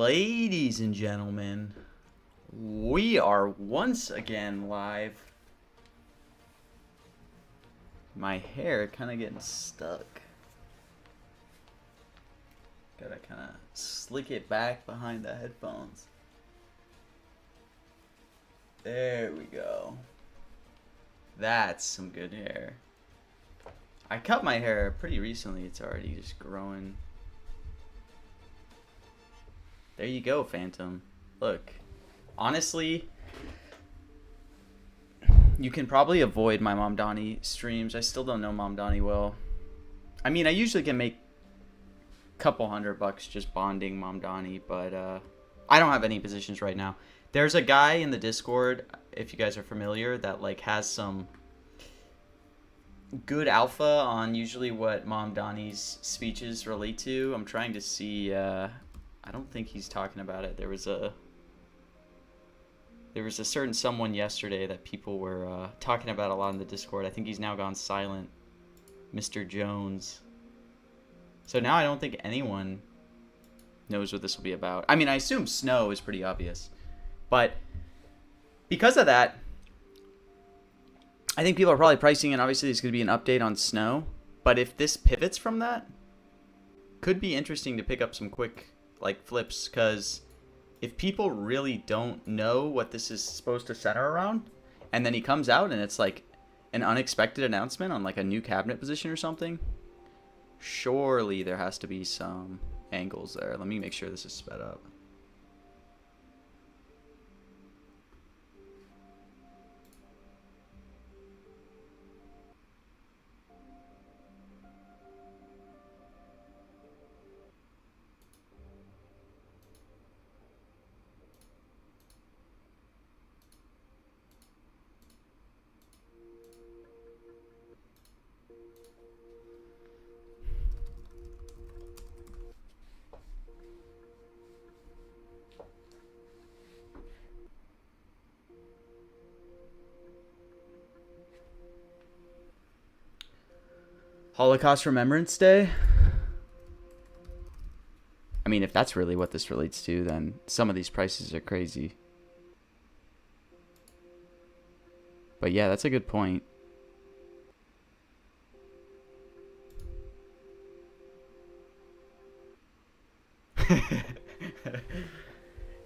Ladies and gentlemen, we are once again live. My hair kind of getting stuck. Gotta kind of slick it back behind the headphones. There we go. That's some good hair. I cut my hair pretty recently. It's already just growing. There you go, Phantom. Look, honestly, you can probably avoid my Mamdani streams. I still don't know Mamdani well. I mean, I usually can make a couple $100 just bonding Mamdani, but I don't have any positions right now. There's a guy in the Discord, if you guys are familiar, that like has some good alpha on usually what Mamdani's speeches relate to. I'm trying to see. I don't think he's talking about it. There was a certain someone yesterday that people were talking about a lot in the Discord. I think he's now gone silent. Mr. Jones. So now I don't think anyone knows what this will be about. I mean, I assume snow is pretty obvious. But because of that, I think people are probably pricing in. Obviously, there's going to be an update on snow. But if this pivots from that, could be interesting to pick up some quick like flips, because if people really don't know what this is supposed to center around, and then he comes out and it's like an unexpected announcement on like a new cabinet position or something, surely there has to be some angles there. Let me make sure this is sped up. Holocaust Remembrance Day? I mean, if that's really what this relates to, then some of these prices are crazy. But yeah, that's a good point.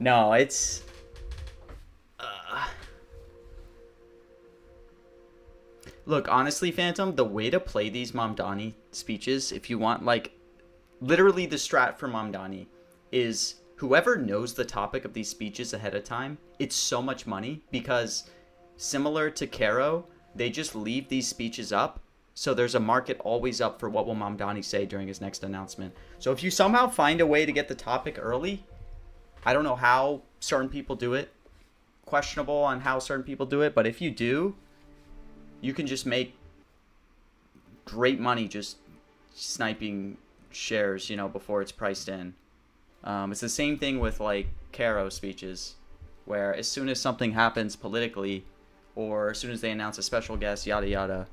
No, it's... Look, honestly, Phantom, the way to play these Mamdani speeches, if you want, like, literally the strat for Mamdani, is whoever knows the topic of these speeches ahead of time, it's so much money, because similar to Caro, they just leave these speeches up, so there's a market always up for what will Mamdani say during his next announcement. So if you somehow find a way to get the topic early, I don't know how certain people do it, questionable on how certain people do it, but if you do, you can just make great money just sniping shares, you know, before it's priced in. It's the same thing with, like, Caro speeches, where as soon as something happens politically, or as soon as they announce a special guest, yada yada,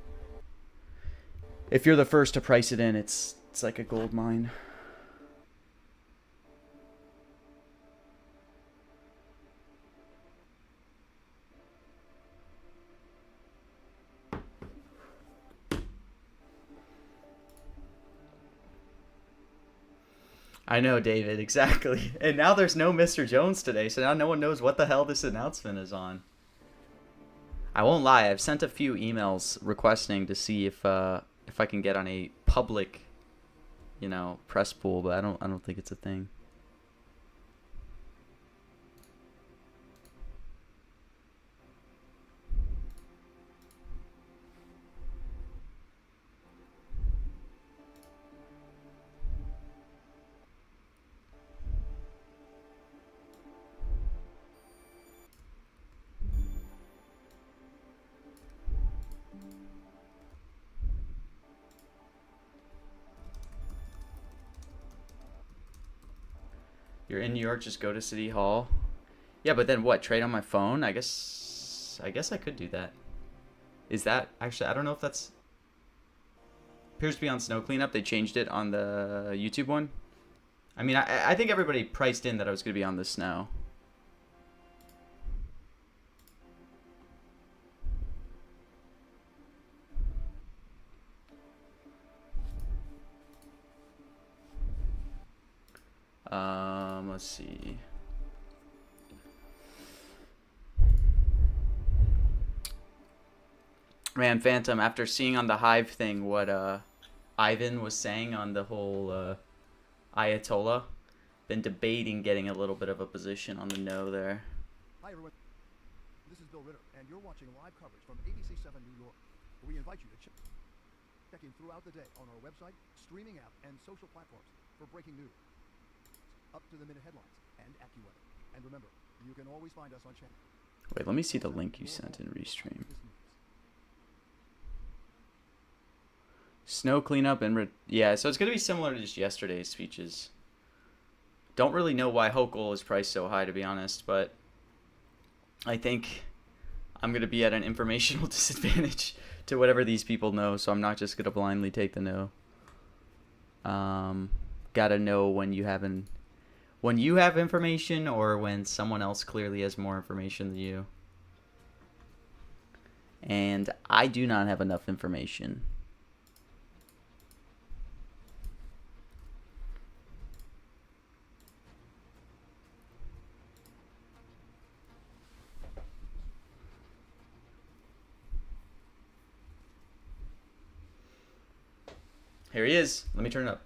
if you're the first to price it in, it's like a gold mine. I know, David, exactly. And now there's no Mr. Jones today, so now no one knows what the hell this announcement is on. I won't lie, I've sent a few emails requesting to see if I can get on a public, you know, press pool, but I don't think it's a thing. You're in New York, just go to City Hall. Yeah, but then what? Trade on my phone? I guess I could do that. Is that actually? I don't know if that's. Appears to be on Snow Cleanup. They changed it on the YouTube one. I mean, I think everybody priced in that I was going to be on the snow. Let's see. Man, Phantom, after seeing on the Hive thing what Ivan was saying on the whole Ayatollah, been debating getting a little bit of a position on the no there. Hi everyone, this is Bill Ritter, and you're watching live coverage from ABC7 New York. We invite you to check in throughout the day on our website, streaming app, and social platforms for breaking news, up-to-the-minute headlines, and AccuWeather. And remember, you can always find us on channel. Wait, let me see the link you sent in Restream. Snow cleanup and yeah, so it's gonna be similar to just yesterday's speeches. Don't really know why Hochul is priced so high, to be honest, but I think I'm gonna be at an informational disadvantage to whatever these people know, so I'm not just gonna blindly take the no. Gotta know when you have information or when someone else clearly has more information than you. And I do not have enough information. Here he is. Let me turn it up.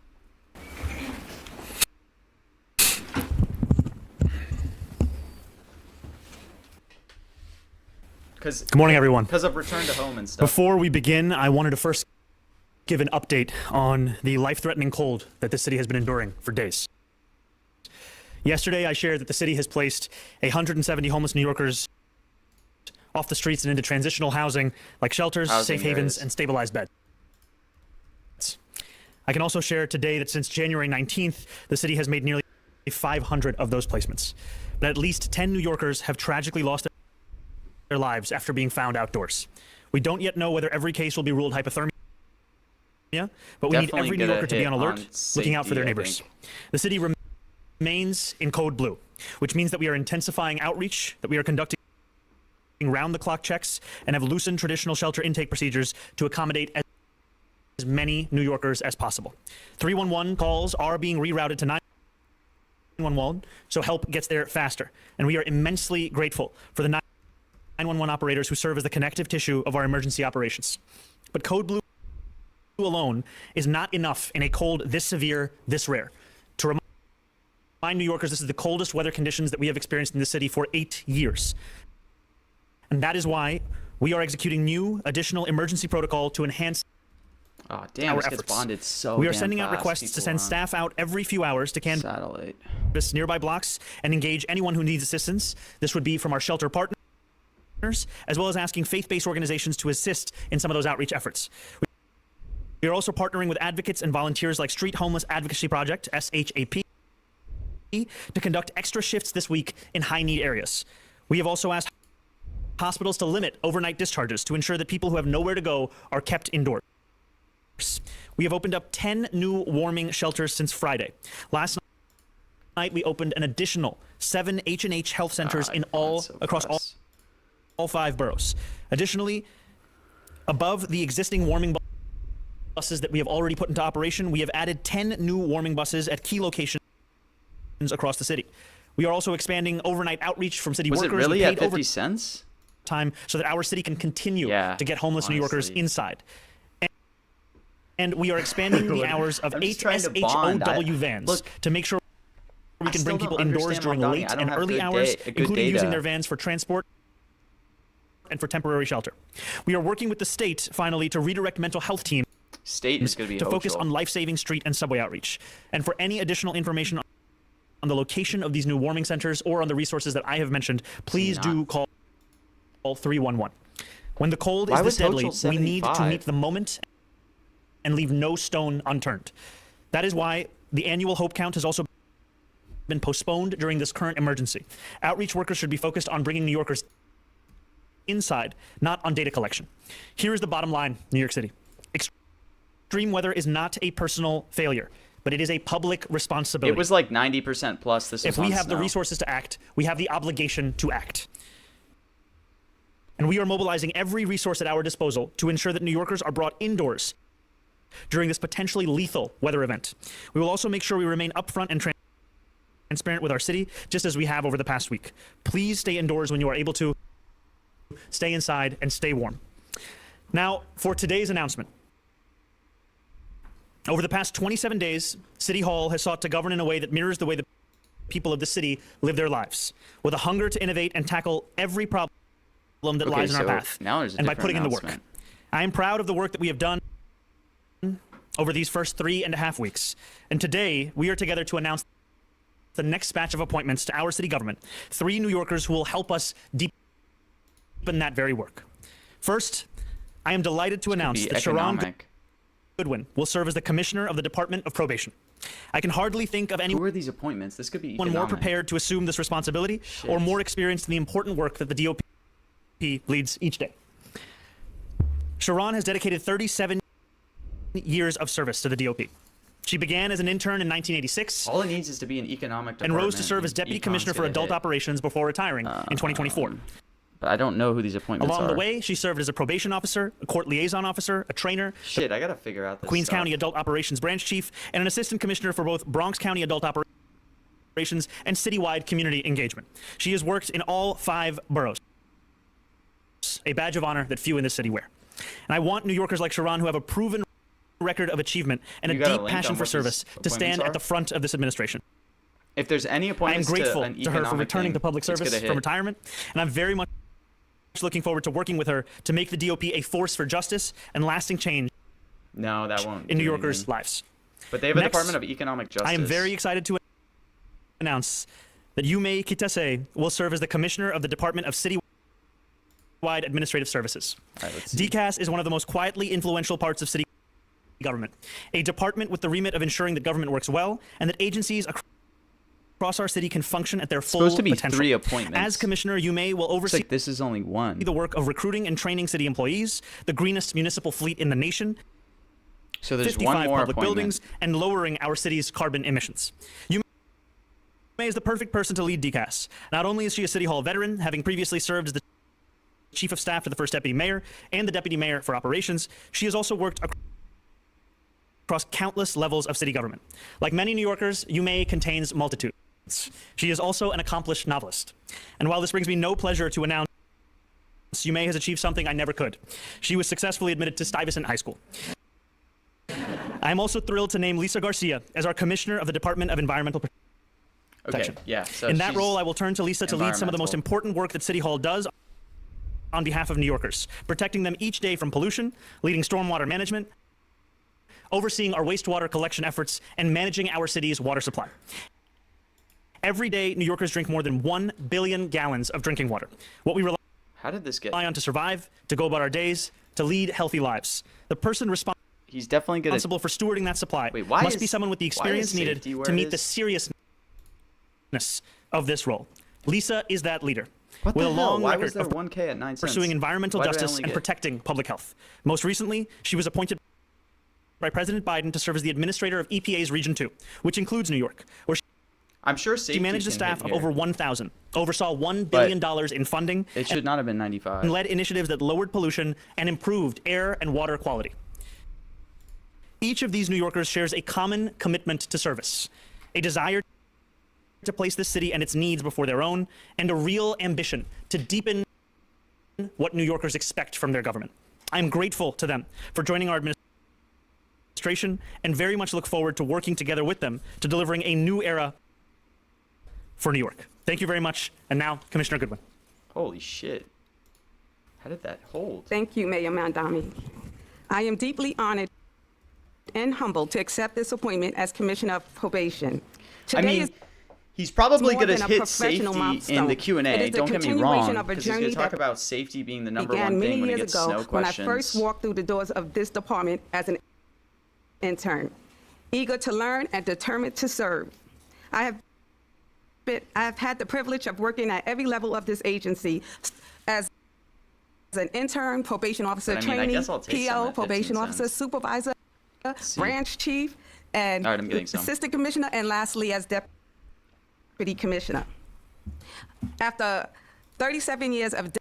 Good morning, everyone. Because of return to home and stuff. Before we begin, I wanted to first give an update on the life-threatening cold that this city has been enduring for days. Yesterday, I shared that the city has placed 170 homeless New Yorkers off the streets and into transitional housing like shelters, safe havens, and stabilized beds. I can also share today that since January 19th, the city has made nearly 500 of those placements. But at least 10 New Yorkers have tragically lost their lives after being found outdoors. We don't yet know whether every case will be ruled hypothermia, but we need every New Yorker to be on alert, looking out for their neighbors. The city remains in code blue, which means that we are intensifying outreach, that we are conducting round-the-clock checks, and have loosened traditional shelter intake procedures to accommodate as many New Yorkers as possible. 311 calls are being rerouted to 911, so help gets there faster. And we are immensely grateful for the 911 operators who serve as the connective tissue of our emergency operations. But code blue alone is not enough in a cold this severe, this rare. To remind New Yorkers, this is the coldest weather conditions that we have experienced in the city for 8 years. And that is why we are executing new additional emergency protocol to enhance oh, damn, our this efforts. Gets bonded so we are damn sending out fast, requests to send staff out every few hours to canvass nearby blocks and engage anyone who needs assistance. This would be from our shelter partners, as well as asking faith-based organizations to assist in some of those outreach efforts. We are also partnering with advocates and volunteers like Street Homeless Advocacy Project, SHAP, to conduct extra shifts this week in high-need areas. We have also asked hospitals to limit overnight discharges to ensure that people who have nowhere to go are kept indoors. We have opened up 10 new warming shelters since Friday. Last night, we opened an additional 7 H&H health centers across all 5 boroughs. Additionally, above the existing warming buses that we have already put into operation, we have added 10 new warming buses at key locations across the city. We are also expanding overnight outreach from city workers. Was it really at 50 cents? Time so that our city can continue to get homeless New Yorkers inside. And we are expanding the hours of HSHOW vans to make sure we can bring people indoors during late and early hours, including using their vans for transport and for temporary shelter. We are working with the state, finally, to redirect mental health teams to focus on life-saving street and subway outreach. And for any additional information on the location of these new warming centers or on the resources that I have mentioned, please do call 311. When the cold is this deadly, we need to meet the moment and leave no stone unturned. That is why the annual Hope Count has also been postponed during this current emergency. Outreach workers should be focused on bringing New Yorkers inside, not on data collection. Here is the bottom line, New York City. Extreme weather is not a personal failure, but but it is a public responsibility. It was like 90% plus. This was If we on have the snow. resources to act, we have the obligation to act. And we are mobilizing every resource at our disposal to ensure that New Yorkers are brought indoors during this potentially lethal weather event. We will also make sure we remain upfront and transparent with our city, just as we have over the past week. Please stay indoors when you are able to. Stay inside and stay warm. Now, for today's announcement. Over the past 27 days, City Hall has sought to govern in a way that mirrors the way the people of the city live their lives, with a hunger to innovate and tackle every problem that lies in our path, now there's a and by different putting in the work. announcement. I am proud of the work that we have done over these first 3.5 weeks. And today, we are together to announce the next batch of appointments to our city government. 3 New Yorkers who will help us deepen that very work. First, I am delighted to announce that Sharon Economic. Goodwin will serve as the Commissioner of the Department of Probation. I can hardly think of Who anyone are these appointments? This could be more economic. prepared to assume this responsibility or Shit. more experienced in the important work that the DOP leads each day. Sharon has dedicated 37 years of service to the DOP. She began as an intern in 1986 All it needs is to be an economic and department. rose to serve as Deputy Commissioner for Adult Operations before retiring in 2024. But I don't know who these appointments Along are. the way, she served as a probation officer, a court liaison officer, a trainer, Shit, I gotta figure out this Queens stuff. County Adult Operations Branch Chief, and an assistant commissioner for both Bronx County Adult Operations and citywide community engagement. She has worked in all 5 boroughs, a badge of honor that few in this city wear. And I want New Yorkers like Sharon who have a proven record of achievement and You a got a deep link passion on for what these service to appointments stand are? at the front of this administration. If there's any I am appointments grateful to an to her for economic returning thing, to public it's gonna service hit. from retirement, and I'm very much looking forward to working with her to make the DOP a force for justice and lasting change No, that won't. in New do Yorkers' anything. lives. But they have a Next, Department of Economic Justice. I am very excited to announce that Yume Kitase will serve as the Commissioner of the Department of Citywide Administrative Services. All right, let's see. DCAS is one of the most quietly influential parts of city government, a department with the remit of ensuring that government works well and that agencies across our city can function at their full supposed to be potential. 3 appointments. As Commissioner, Yume will It's oversee like this is only one. the work of recruiting and training city employees, the greenest municipal fleet in the nation, So there's 55 one more public appointment. buildings, and lowering our city's carbon emissions. Yume is the perfect person to lead DCAS. Not only is she a City Hall veteran, having previously served as the Chief of Staff to the First Deputy Mayor and the Deputy Mayor for Operations, she has also worked across countless levels of city government. Like many New Yorkers, Yume contains multitudes. She is also an accomplished novelist. And while this brings me no pleasure to announce, Yume has achieved something I never could. She was successfully admitted to Stuyvesant High School. I am also thrilled to name Lisa Garcia as our Commissioner of the Department of Environmental Protection. Okay, yeah. So In that she's role, I will turn to Lisa to lead some of the most environmental. important work that City Hall does on behalf of New Yorkers, protecting them each day from pollution, leading stormwater management, overseeing our wastewater collection efforts, and managing our city's water supply. Every day, New Yorkers drink more than 1 billion gallons of drinking water. What we How did this get? rely on to survive, to go about our days, to lead healthy lives. The person He's definitely good at. responsible for stewarding that supply Wait, why must be is- someone with the why is experience needed safety where to it meet the is? seriousness of this role. Lisa is that leader. What with the a hell? long Why record was there of 1K at 9 cents? pursuing environmental Why did I justice only and get- protecting public health. Most recently, she was appointed by President Biden to serve as the administrator of EPA's Region 2, which includes New York, where I'm sure safety she managed a can staff hit of here. over 1,000, oversaw $1 billion in funding, It should not have been 95. and led initiatives that lowered pollution and improved air and water quality. Each of these New Yorkers shares a common commitment to service, a desire to place this city and its needs before their own, and a real ambition to deepen what New Yorkers expect from their government. I'm grateful to them for joining our administration and very much look forward to working together with them to delivering a new era for New York. Thank you very much. And now, Commissioner Goodwin. Holy shit. How did that hold? Thank you, Mayor Mamdani. I am deeply honored and humbled to accept this appointment as Commissioner of Probation. I Today mean, is he's probably more going to than a hit safety professional in milestone. the It Q&A. is the Don't get me continuation wrong, of a because he's going journey to talk that about safety being the number began one many thing when he years gets ago snow when I questions. first walked through the doors of this department as an intern, eager to learn and determined to serve. I have had the privilege of working at every level of this agency as an intern, probation officer, But I mean, I trainee, guess I'll take some PO, at probation 15 officer, cents. supervisor, See. branch chief, and All right, I'm getting some. assistant commissioner, and lastly as deputy commissioner. After 37 years of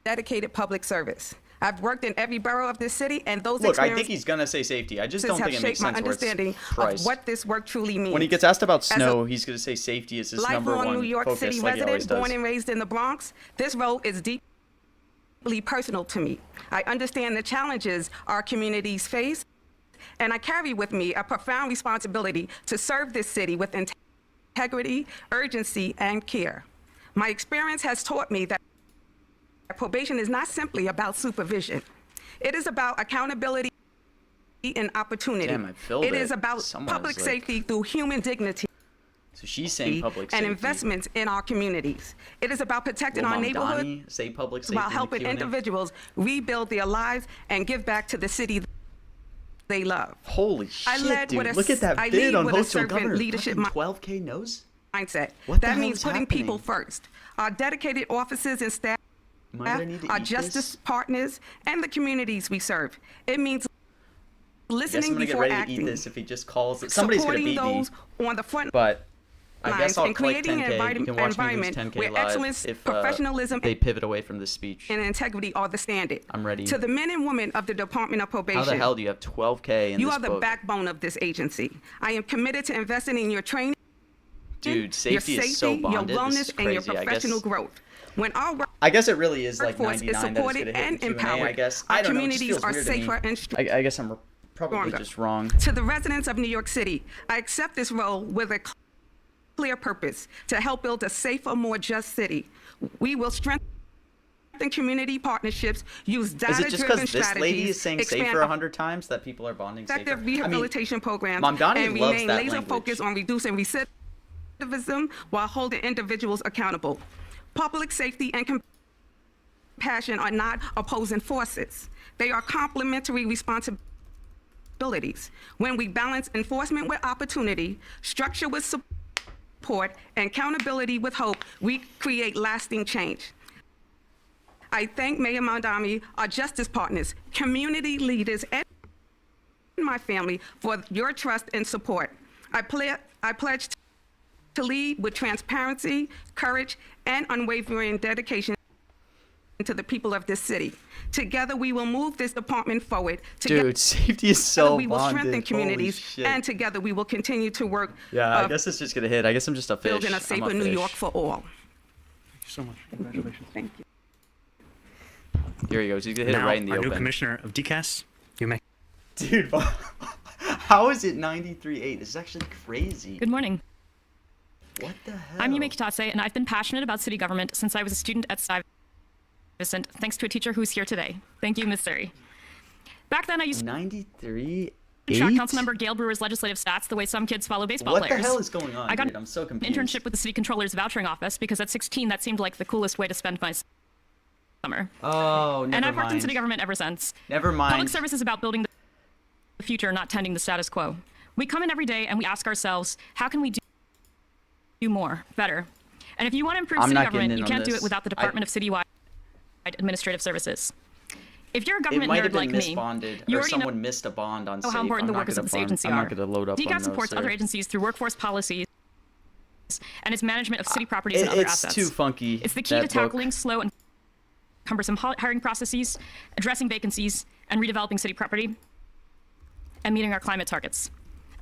dedicated public service, I've worked in every borough of this city, and those Look, I experiences think he's gonna say safety. I just don't have think it makes shaped my sense where it's understanding price. of what this work truly means. When he gets asked about As a snow, he's gonna say safety is his number lifelong one New York focus, City like he always resident, born does. and raised in the Bronx, this role is deeply personal to me. I understand the challenges our communities face, and I carry with me a profound responsibility to serve this city with integrity, urgency, and care. My experience has taught me that probation is not simply about supervision. It is about accountability and opportunity. Damn, I filled It it. is about Someone public is like- safety through human dignity So she's saying public and safety. investments in our communities. It is about protecting Will our neighborhoods Mamdani say public safety while in the helping Q&A? individuals rebuild their lives and give back to the city they love. Holy shit, I led dude! with a Look at that I bid lead on with a host and servant governor. leadership Fucking 12K knows. mindset. What the That hell means is putting happening? people first. Our dedicated officers and staff, Am I gonna need to our eat justice this? partners, and the communities we serve. It means I guess I'm listening gonna get before ready to acting, eat this if he just calls it. Somebody's gonna supporting beat me, those on the front but I lines, guess I'll and collect creating 10K. an You can watch me lose environment 10K where live excellence, if professionalism, they pivot away from this speech. and integrity are the standard. I'm ready. To the men and women of the Department of Probation, How the hell do you have 12K in you this are the book? backbone of this agency. I am committed to investing in your training, Dude, safety your is so safety, your bonded. This wellness, is and your crazy. professional growth. When our I guess it really is like workforce 99 is that it's supported gonna hit and in Q&A, I empowered, guess. our I don't know, it just communities feels are weird to me. safer and I guess I'm probably stronger. just wrong. To the residents of New York City, I accept this role with a clear purpose to help build a safer, more just city. We will strengthen community partnerships, use Is it just data-driven because this lady is strategies, saying expand safer 100 times that people are bonding safer? effective rehabilitation programs, Mamdani and loves remain that laser language. focused on reducing recidivism while holding individuals accountable. Public safety and compassion are not opposing forces. They are complementary responsibilities. When we balance enforcement with opportunity, structure with support, and accountability with hope, we create lasting change. I thank Mayor Mamdani, our justice partners, community leaders, and my family for your trust and support. I pledge to lead with transparency, courage, and unwavering dedication to the people of this city. Together, we will move this department forward. Together, Dude, safety is so we will strengthen bonded. communities, Holy shit. and together we will continue to work Yeah, I guess it's just gonna hit. I guess I'm just a fish. building a I'm safer New fish. York for all. Thank you so much. Congratulations. Thank you. Here he goes. He's gonna hit it Now, right in the our new open. commissioner of DCAS, you may. Dude, how is it 93.8? This is actually crazy. Good morning. What the hell? I'm Yume Kitase, and I've been passionate about city government since I was a student at Stuyvesant, thanks to a teacher who's here today. Thank you, Ms. Suri. Back then, I used to 93.8? track Councilmember Gail Brewer's legislative stats the way some kids follow baseball What players. the hell is going on, I got dude? I'm so an confused. internship with the city controller's vouchering office because at 16, that seemed like the coolest way to spend my summer. Oh, never And I've worked in mind. city government ever since. Never mind. Public service is about building the future, not tending the status quo. We come in every day and we ask ourselves, how can we do more, better? And if you want to improve I'm city not getting government, in you on can't do this. it without the Department of Citywide Administrative Services. If you're a It government might have nerd been like me, misbonded, you or already know someone missed a bond on safe. how important I'm the not workers gonna of this bond- agency I'm are. not going to load up on DCAS those, supports sir. other agencies through workforce policies and its management of city properties and other It's assets. too funky. It's the key that to book. tackling slow and cumbersome hiring processes, addressing vacancies, and redeveloping city property, and meeting our climate targets.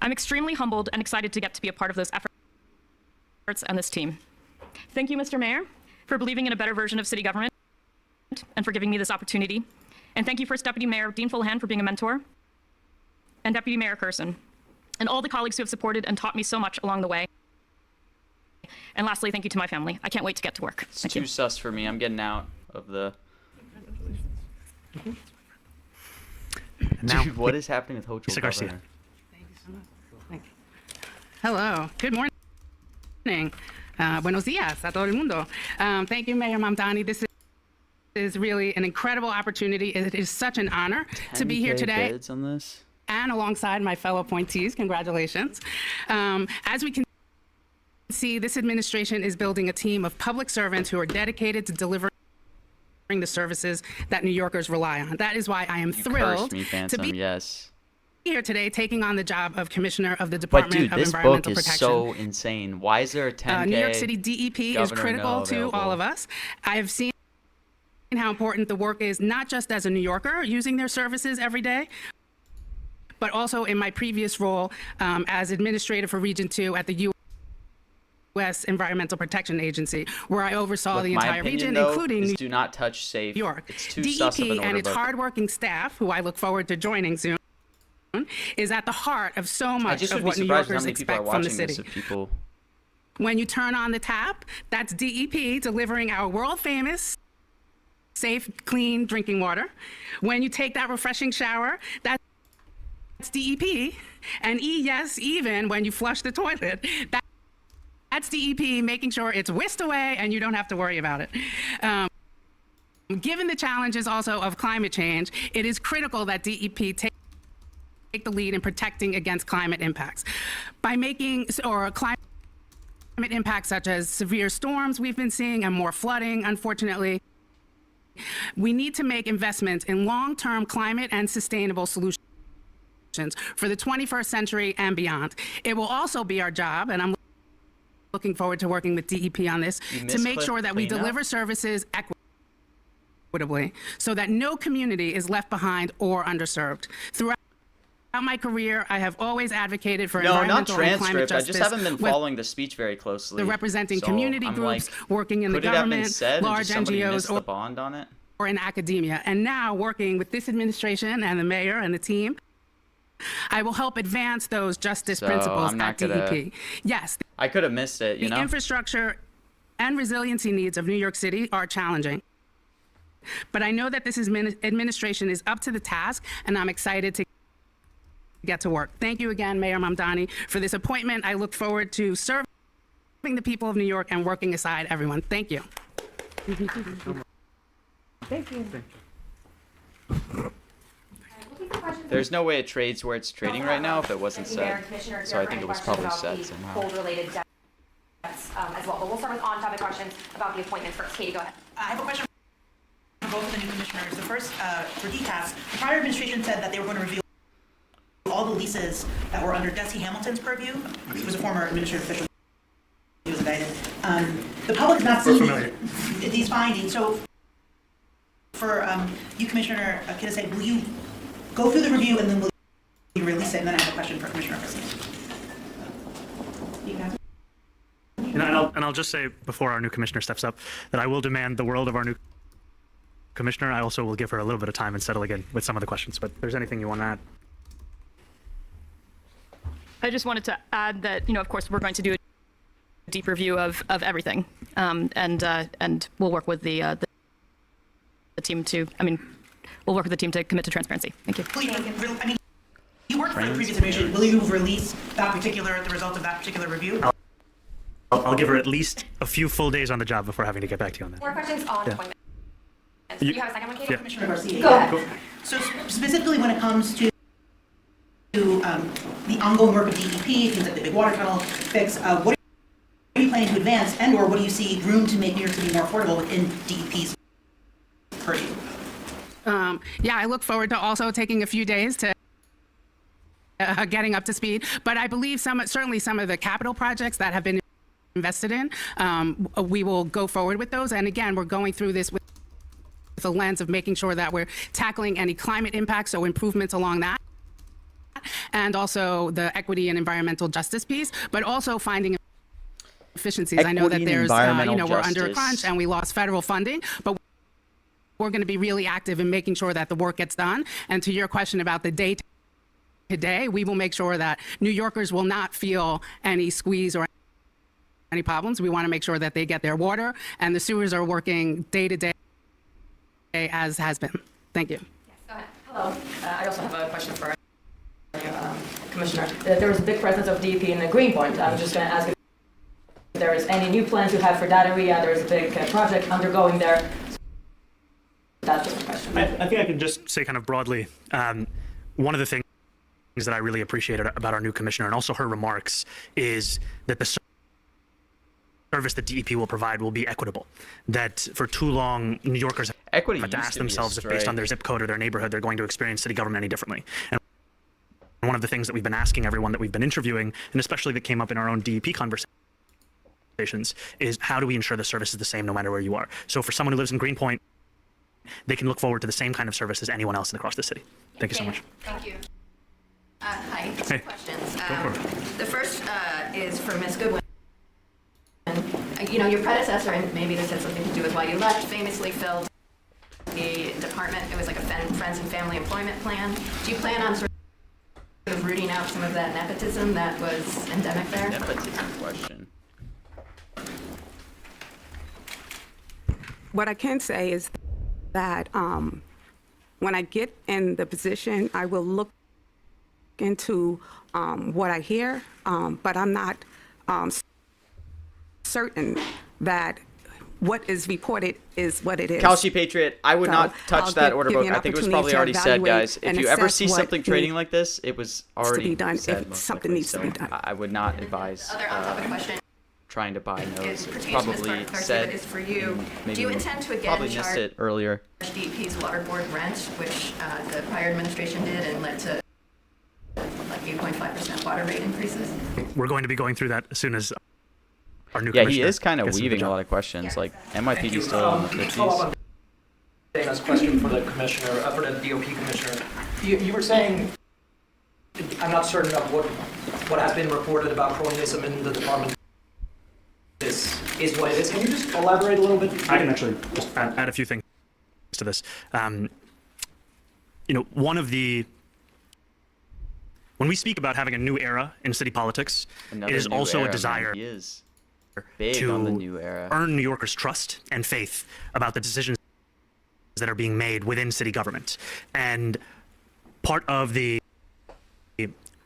I'm extremely humbled and excited to get to be a part of those efforts and this team. Thank you, Mr. Mayor, for believing in a better version of city government and for giving me this opportunity. And thank you, First Deputy Mayor Dean Fullahan, for being a mentor, and Deputy Mayor Curson, and all the colleagues who have supported and taught me so much along the way. And lastly, thank you to my family. I can't wait to get to work. It's Thank too you. sus for me. I'm getting out of the... Now, Dude, what is happening with Hochul Lisa Garcia. Governor? Hello. Good morning. Buenos dias a todo el mundo. Thank you, Mayor Mamdani. This is really an incredible opportunity. It is such an honor to be here 10K today bids on this? and alongside my fellow appointees. Congratulations. As we can see, this administration is building a team of public servants who are dedicated to delivering the services that New Yorkers rely on. That is why I am You cursed thrilled me, to Phantom. be Yes. here today taking on the job of Commissioner of the But Department dude, of this book Environmental is Protection. so insane. Why is there a 10K? New York City DEP is Governor critical no to all available? of us. I have seen how important the work is, not just as a New Yorker using their services every day, but also in my previous role as administrator for Region 2 at the U.S. Environmental Protection Agency, where I oversaw Look, the my entire opinion, region, though, including is New do not touch safe. York. It's too sus of an DEP order and its book. hardworking staff, who I look forward to joining soon, is at the heart of so I much just of would be what New surprised how Yorkers many people are expect from the watching this city. if people... When you turn on the tap, that's DEP delivering our world-famous, safe, clean drinking water. When you take that refreshing shower, that's DEP. And yes, even when you flush the toilet, that's DEP making sure it's whisked away and you don't have to worry about it. Given the challenges also of climate change, it is critical that DEP take the lead in protecting against climate impacts. By making, or climate impacts such as severe storms we've been seeing and more flooding, unfortunately, we need to make investments in long-term climate and sustainable solutions for the 21st century and beyond. It will also be our job, and I'm looking forward to working with DEP on this, to make sure that we deliver services equitably so that no community is left behind or underserved. Throughout my career, I have always advocated for No, not environmental and climate transcript. I justice. just haven't been with following the speech very closely. the representing So community I'm groups, like, working in the could it have been government, said and large just somebody missed NGOs, the bond on it? or in academia. And now, working with this administration and the mayor and the team, I will help advance those justice So, principles I'm not at DEP. gonna- Yes, I could have missed it, you the know? infrastructure and resiliency needs of New York City are challenging. But I know that this administration is up to the task, and I'm excited to get to work. Thank you again, Mayor Mamdani, for this appointment. I look forward to serving the people of New York and working aside everyone. Thank you. Thank you. There's no way it trades where it's trading right now if it wasn't said. So I think it was probably said somehow. Hold-related debts as well. But we'll start with on-topic questions about the appointment first. Katie, go ahead. I have a question for both of the new commissioners. The first, for DCAS, the prior administration said that they were going to review all the leases that were under Desi Hamilton's purview. He was a former administrative official. He was indicted. The public has not seen these findings. So for you, Commissioner Kidese, will you go through the review and then will you release it? And then I have a question for Commissioner Garcia. You can And I'll just say before our new commissioner steps up that I will demand the world of our new commissioner. I also will give her a little bit of time and settle again with some of the questions. But if there's anything you want to add. I just wanted to add that, of course, we're going to do a deep review of everything, and we'll work with the team to. We'll work with the team to commit to transparency. Thank you. You worked for the previous administration. Will you release the result of that particular review? I'll give her at least a few full days on the job before having to get back to you on that. More questions on appointment. Do you have a second one, Katie? Yeah. Commissioner Garcia. Go ahead. So specifically when it comes to the ongoing work of DEP, things like the big water tunnel fix, what are you planning to advance, and or what do you see room to make New York City more affordable within DEP's purview? Yeah, I look forward to also taking a few days to getting up to speed. But I believe certainly some of the capital projects that have been invested in, we will go forward with those. And again, we're going through this with the lens of making sure that we're tackling any climate impacts, so improvements along that, and also the equity and environmental justice piece, but also finding efficiencies. I know that Equity and there's, environmental we're under a justice. crunch and we lost federal funding, but we're going to be really active in making sure that the work gets done. And to your question about the day to day, we will make sure that New Yorkers will not feel any squeeze or any problems. We want to make sure that they get their water and the sewers are working day to day as has been. Thank you. Yes, go ahead. Hello. I also have a question for Commissioner. There was a big presence of DEP in Greenpoint. I'm just going to ask if there is any new plans you have for that area. There's a big project undergoing there. That's just a question. I think I can just say kind of broadly, one of the things that I really appreciated about our new commissioner and also her remarks is that the service that DEP will provide will be equitable. That for too long, New Yorkers Equity have to used ask to be a themselves if based on strike. their zip code or their neighborhood, they're going to experience city government any differently. And one of the things that we've been asking everyone that we've been interviewing, and especially that came up in our own DEP conversations, is how do we ensure the service is the same no matter where you are? So for someone who lives in Greenpoint, they can look forward to the same kind of service as anyone else across the city. Thank you so much. Thank you. Hi, Hey. two questions. for it. The first is for Ms. Goodwin. You know, your predecessor, and maybe this had something to do with why you left, famously filled the department. It was like a friends and family employment plan. Do you plan on sort of rooting out some of that nepotism that was endemic there? Nepotism question. What I can say is that when I get in the position, I will look into what I hear, but I'm not certain that what is reported is what it is. Kalshi Patriot, I would So, not touch I'll that give order you book. an I think it was opportunity probably to already said, evaluate guys. If and you ever assess see what something trading needs like this, it was already be done, said. if most something likely. needs to be So done. I would not advise Other on-topic question trying to buy is those. It's pertains to Ms. probably Garcia, said. but is for you. Maybe Do you intend to again probably missed charge it earlier. DEP's water board rent, which the prior administration did and led to like 8.5% water rate increases? We're going to be going through that as soon as our new Yeah, he commissioner is kind of gets into the weaving a job. lot of questions. Like NYPD still in the 50s. Follow up on Dana's question for the commissioner, for the DOP commissioner. You were saying, I'm not certain of what has been reported about cronyism in the department is what it is. Can you just elaborate a little bit? I can actually just add a few things to this. You know, when we speak about having a new era in city politics, Another it is new also era, a man. desire He is big to on the new era. earn New Yorkers' trust and faith about the decisions that are being made within city government. And part of the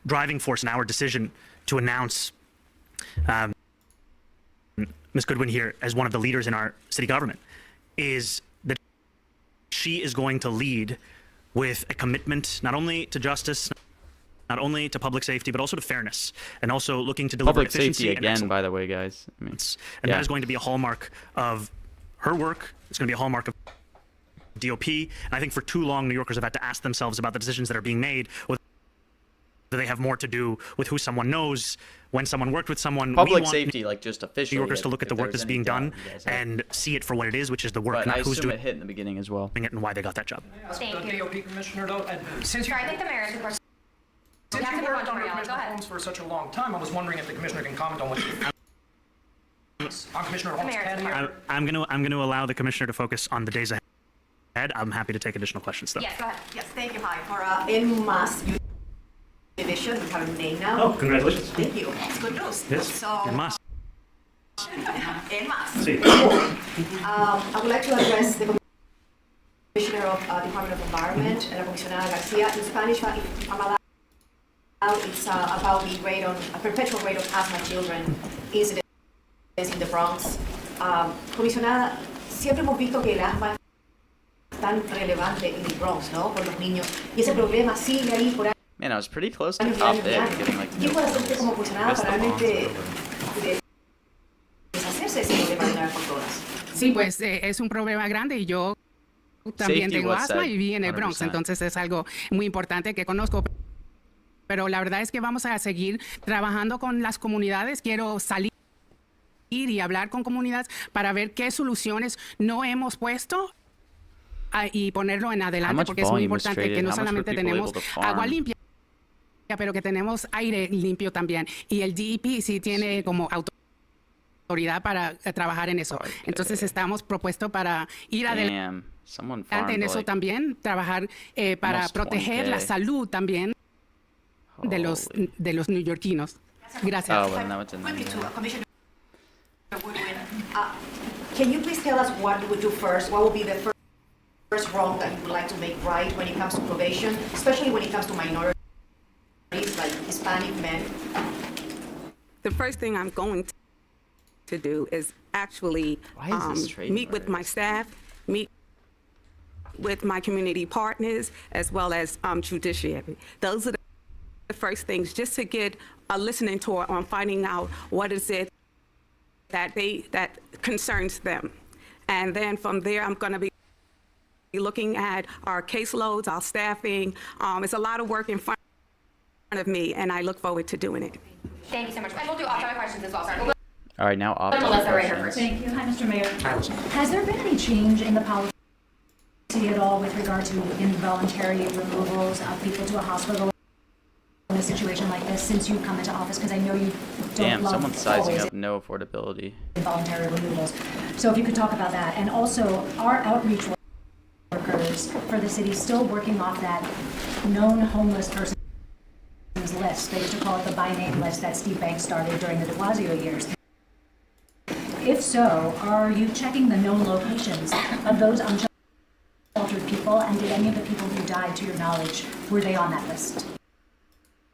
driving force in our decision to announce Ms. Goodwin here as one of the leaders in our city government is that she is going to lead with a commitment not only to justice, not only to public safety, but also to fairness, and also looking to deliver Public efficiency safety and again, excellence. by the way, guys. I mean, And yeah. that is going to be a hallmark of her work. It's going to be a hallmark of DOP. And I think for too long, New Yorkers have had to ask themselves about the decisions that are being made, whether they have more to do with who someone knows, when someone worked with someone. We Public want safety, like just officially. New Yorkers to look at if the work there's that's any being doubt, done you guys have. and see it for what it is, which is the work, But not I who's assume doing it hit in the beginning as well. it and why they got that job. Thank The you. DOP commissioner, though, since you Sorry, I think the mayor has a question. since Yeah, you come on, worked under Mariella, go Commissioner ahead. Holmes for such a long time, I was wondering if the commissioner can comment on what on Commissioner Holmes' Mayor, tenure. I'm going to allow the commissioner to focus on the days ahead. I'm happy to take additional questions, though. Yes, go ahead. Yes, thank you. Hi. For En Mass division, we have a name now. Oh, congratulations. Thank you. It's good news. Yes, So, en masse. En Mass. Sí. I would like to address the Commissioner of Department of Environment, La Comisionada Garcia. In Spanish, if I'm allowed, it's about the rate on a perpetual rate of asthma children incidents in the Bronx. Comisionada, siempre hemos visto que el asma es tan relevante en el Bronx, ¿no? Por los niños. Y ese problema sigue ahí por Man, I was pretty close to años y top años y there, años. getting like ¿Qué puede hacer usted como kills. comisionada Missed para the bombs a realmente little bit. deshacerse de ese problema de una vez por todas? Sí, pues es un problema grande y yo también Safety tengo was asma said, y viví en el Bronx, 100%. entonces es algo muy importante que conozco. Pero la verdad es que vamos a seguir trabajando con las comunidades. Quiero salir y hablar con comunidades para ver qué soluciones no hemos puesto y ponerlo en adelante, much porque es muy volume was importante que traded? no How much were solamente people tenemos able to farm? agua limpia, pero que tenemos aire limpio también. Y el DEP sí tiene como autoridad para trabajar en eso. Okay. Entonces estamos propuestos para ir adelante Damn, someone en farmed eso like también, trabajar para almost proteger 20K. la salud también holy. de los neoyorquinos. Gracias. Oh, well, now it's in Quickly to there. Commissioner Goodwin, can you please tell us what you would do first? What would be the first wrong that you would like to make right when it comes to probation, especially when it comes to minorities like Hispanic men? The first thing I'm going to do is actually Why is this trading meet with my orders? staff, meet with my community partners, as well as judiciary. Those are the first things, just to get a listening tour on finding out what is it that concerns them. And then from there, I'm going to be looking at our caseloads, our staffing. It's a lot of work in front of me, and I look forward to doing it. Thank you so much. And we'll do off-topic questions as well. Sorry. All right, now off Melissa right here questions. first. Thank you. Hi, Mr. Mayor. Has there been any change in the policy at all with regard to involuntary removals of people to a hospital in a situation like this since you've come into office? Because I know you don't Damn, love someone's sizing always up no affordability. involuntary removals. So if you could talk about that. And also, are outreach workers for the city still working off that known homeless persons list? They used to call it the by name list that Steve Banks started during the de Blasio years. If so, are you checking the known locations of those unsheltered people, and did any of the people who died, to your knowledge, were they on that list?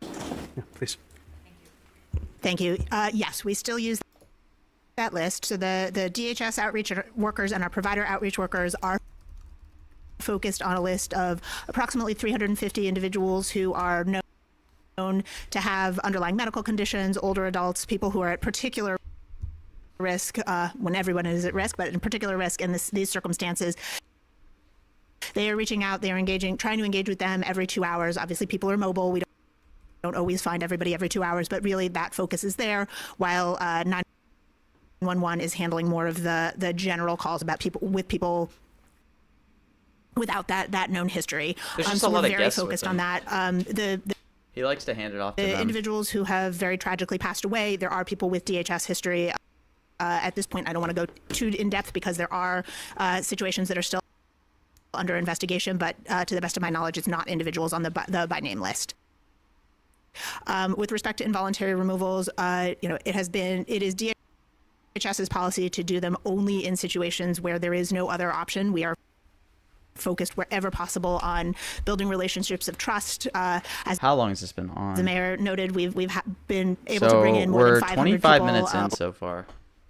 Yeah, please. Thank you. Yes, we still use that list. So the DHS outreach workers and our provider outreach workers are focused on a list of approximately 350 individuals who are known to have underlying medical conditions, older adults, people who are at particular risk, when everyone is at risk, but in particular risk in these circumstances. They are reaching out, they are engaging, trying to engage with them every 2 hours. Obviously, people are mobile. We don't always find everybody every 2 hours, but really that focus is there, while 911 is handling more of the general calls about people without that known history. There's just so a lot we're of very guests with focused them. on that. He likes to hand it off to them. Individuals who have very tragically passed away, there are people with DHS history. At this point, I don't want to go too in depth because there are situations that are still under investigation, but to the best of my knowledge, it's not individuals on the by name list. With respect to involuntary removals, it is DHS's policy to do them only in situations where there is no other option. We are focused wherever possible on building relationships of trust. As How long has this been on? the mayor noted, we've been able to bring in more we're than 500 25 people, minutes in so far.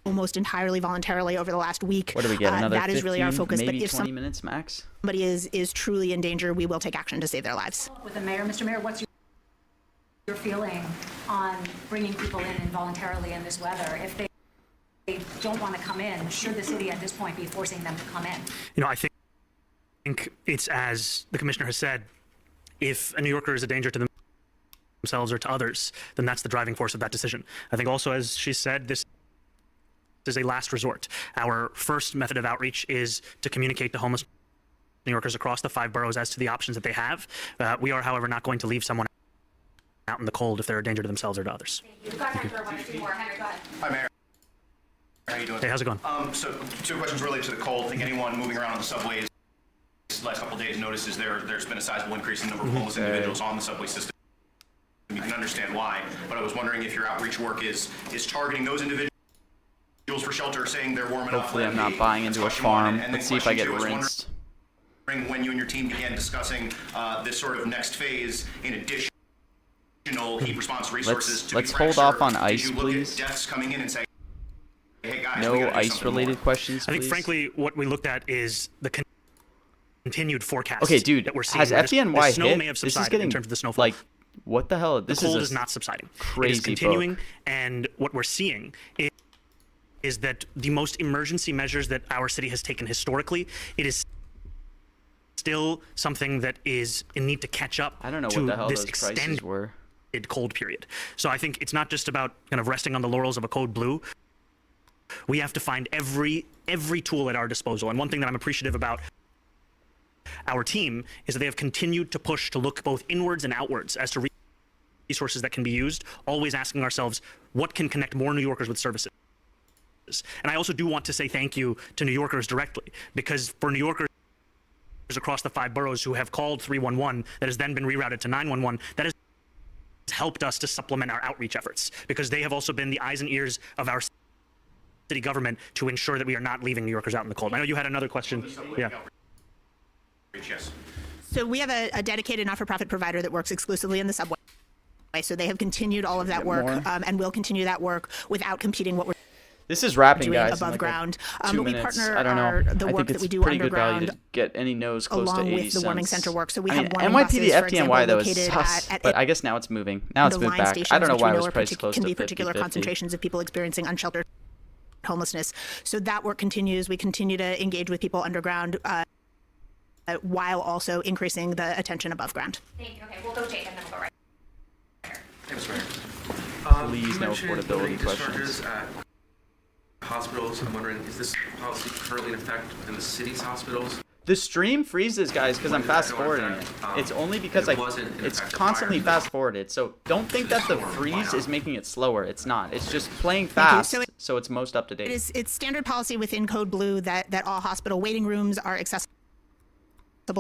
almost entirely voluntarily over the last week. What do we get? Another that is really our 15, focus. But maybe if 20 minutes max? somebody is truly in danger, we will take action to save their lives. With the mayor, Mr. Mayor, what's your feeling on bringing people in involuntarily in this weather? If they don't want to come in, should the city at this point be forcing them to come in? I think it's, as the commissioner has said, if a New Yorker is a danger to themselves or to others, then that's the driving force of that decision. I think also, as she said, this is a last resort. Our first method of outreach is to communicate to homeless New Yorkers across the 5 boroughs as to the options that they have. We are, however, not going to leave someone out in the cold if they're a danger to themselves or to others. We've got time for one or two more. Henry, go ahead. Hi, Mayor. How you doing? Hey, how's it going? So 2 questions related to the cold. I think anyone moving around on the subways the last couple of days notices there's been a sizable increase in the number of homeless individuals on the subway system. You can understand why, but I was wondering if your outreach work is targeting those individuals for shelter, saying they're warm enough. Hopefully I'm not buying into a farm. Let's see if I get rinsed. When you and your team began discussing this sort of next phase in additional heat response resources, Let's hold off on ice, did you look please. at deaths coming in and say, hey guys, we No gotta do something ice-related more? questions, I think, please. frankly, what we looked at is the continued forecast. Okay, dude, that we're seeing. has FDNY the snow hit? may have This is subsided getting, in terms of the snowfall. like, what the hell? The This cold is is not subsiding. crazy It is continuing, book. and what we're seeing is that the most emergency measures that our city has taken historically, it is still something that is in need to catch up I don't know to what the hell this those prices extended were. cold period. So I think it's not just about kind of resting on the laurels of a code blue. We have to find every tool at our disposal. And one thing that I'm appreciative about our team is that they have continued to push to look both inwards and outwards as to resources that can be used, always asking ourselves, what can connect more New Yorkers with services? And I also do want to say thank you to New Yorkers directly, because for New Yorkers across the 5 boroughs who have called 311 that has then been rerouted to 911, that has helped us to supplement our outreach efforts, because they have also been the eyes and ears of our city government to ensure that we are not leaving New Yorkers out in the cold. I know you had another question. Yeah. Yes. So we have a dedicated not-for-profit provider that works exclusively in the subway. So they have continued all of that work and will continue that work without competing what we're This is wrapping, doing guys. above in like ground. 2 But we minutes. partner I don't know. the I work think that it's we do pretty good value underground to get any nose close to along 80 with the warming cents. center work. So we I have mean, warming NYPD buses, for FDNY example, though is located sus, at but I guess now it's moving. Now it's the moved line back. stations, I don't know which why we it was know priced close can to be particular 50-50. concentrations of people experiencing unsheltered homelessness. So that work continues. We continue to engage with people underground while also increasing the attention above ground. Thank you. Okay, we'll go Jake and then we'll go right Thanks, Mayor. Please, you no mentioned affordability limiting questions. discharges at hospitals. I'm wondering, is this policy currently in effect in the city's hospitals? The stream freezes, guys, because I'm When did that fast go into forwarding it. effect? It's only because it wasn't in it's effect constantly prior to fast forwarded. So don't think that the freeze is making it slower. It's not. It's just playing Thank you. fast, so it's most up to date. It's standard policy within Code Blue that all hospital waiting rooms are accessible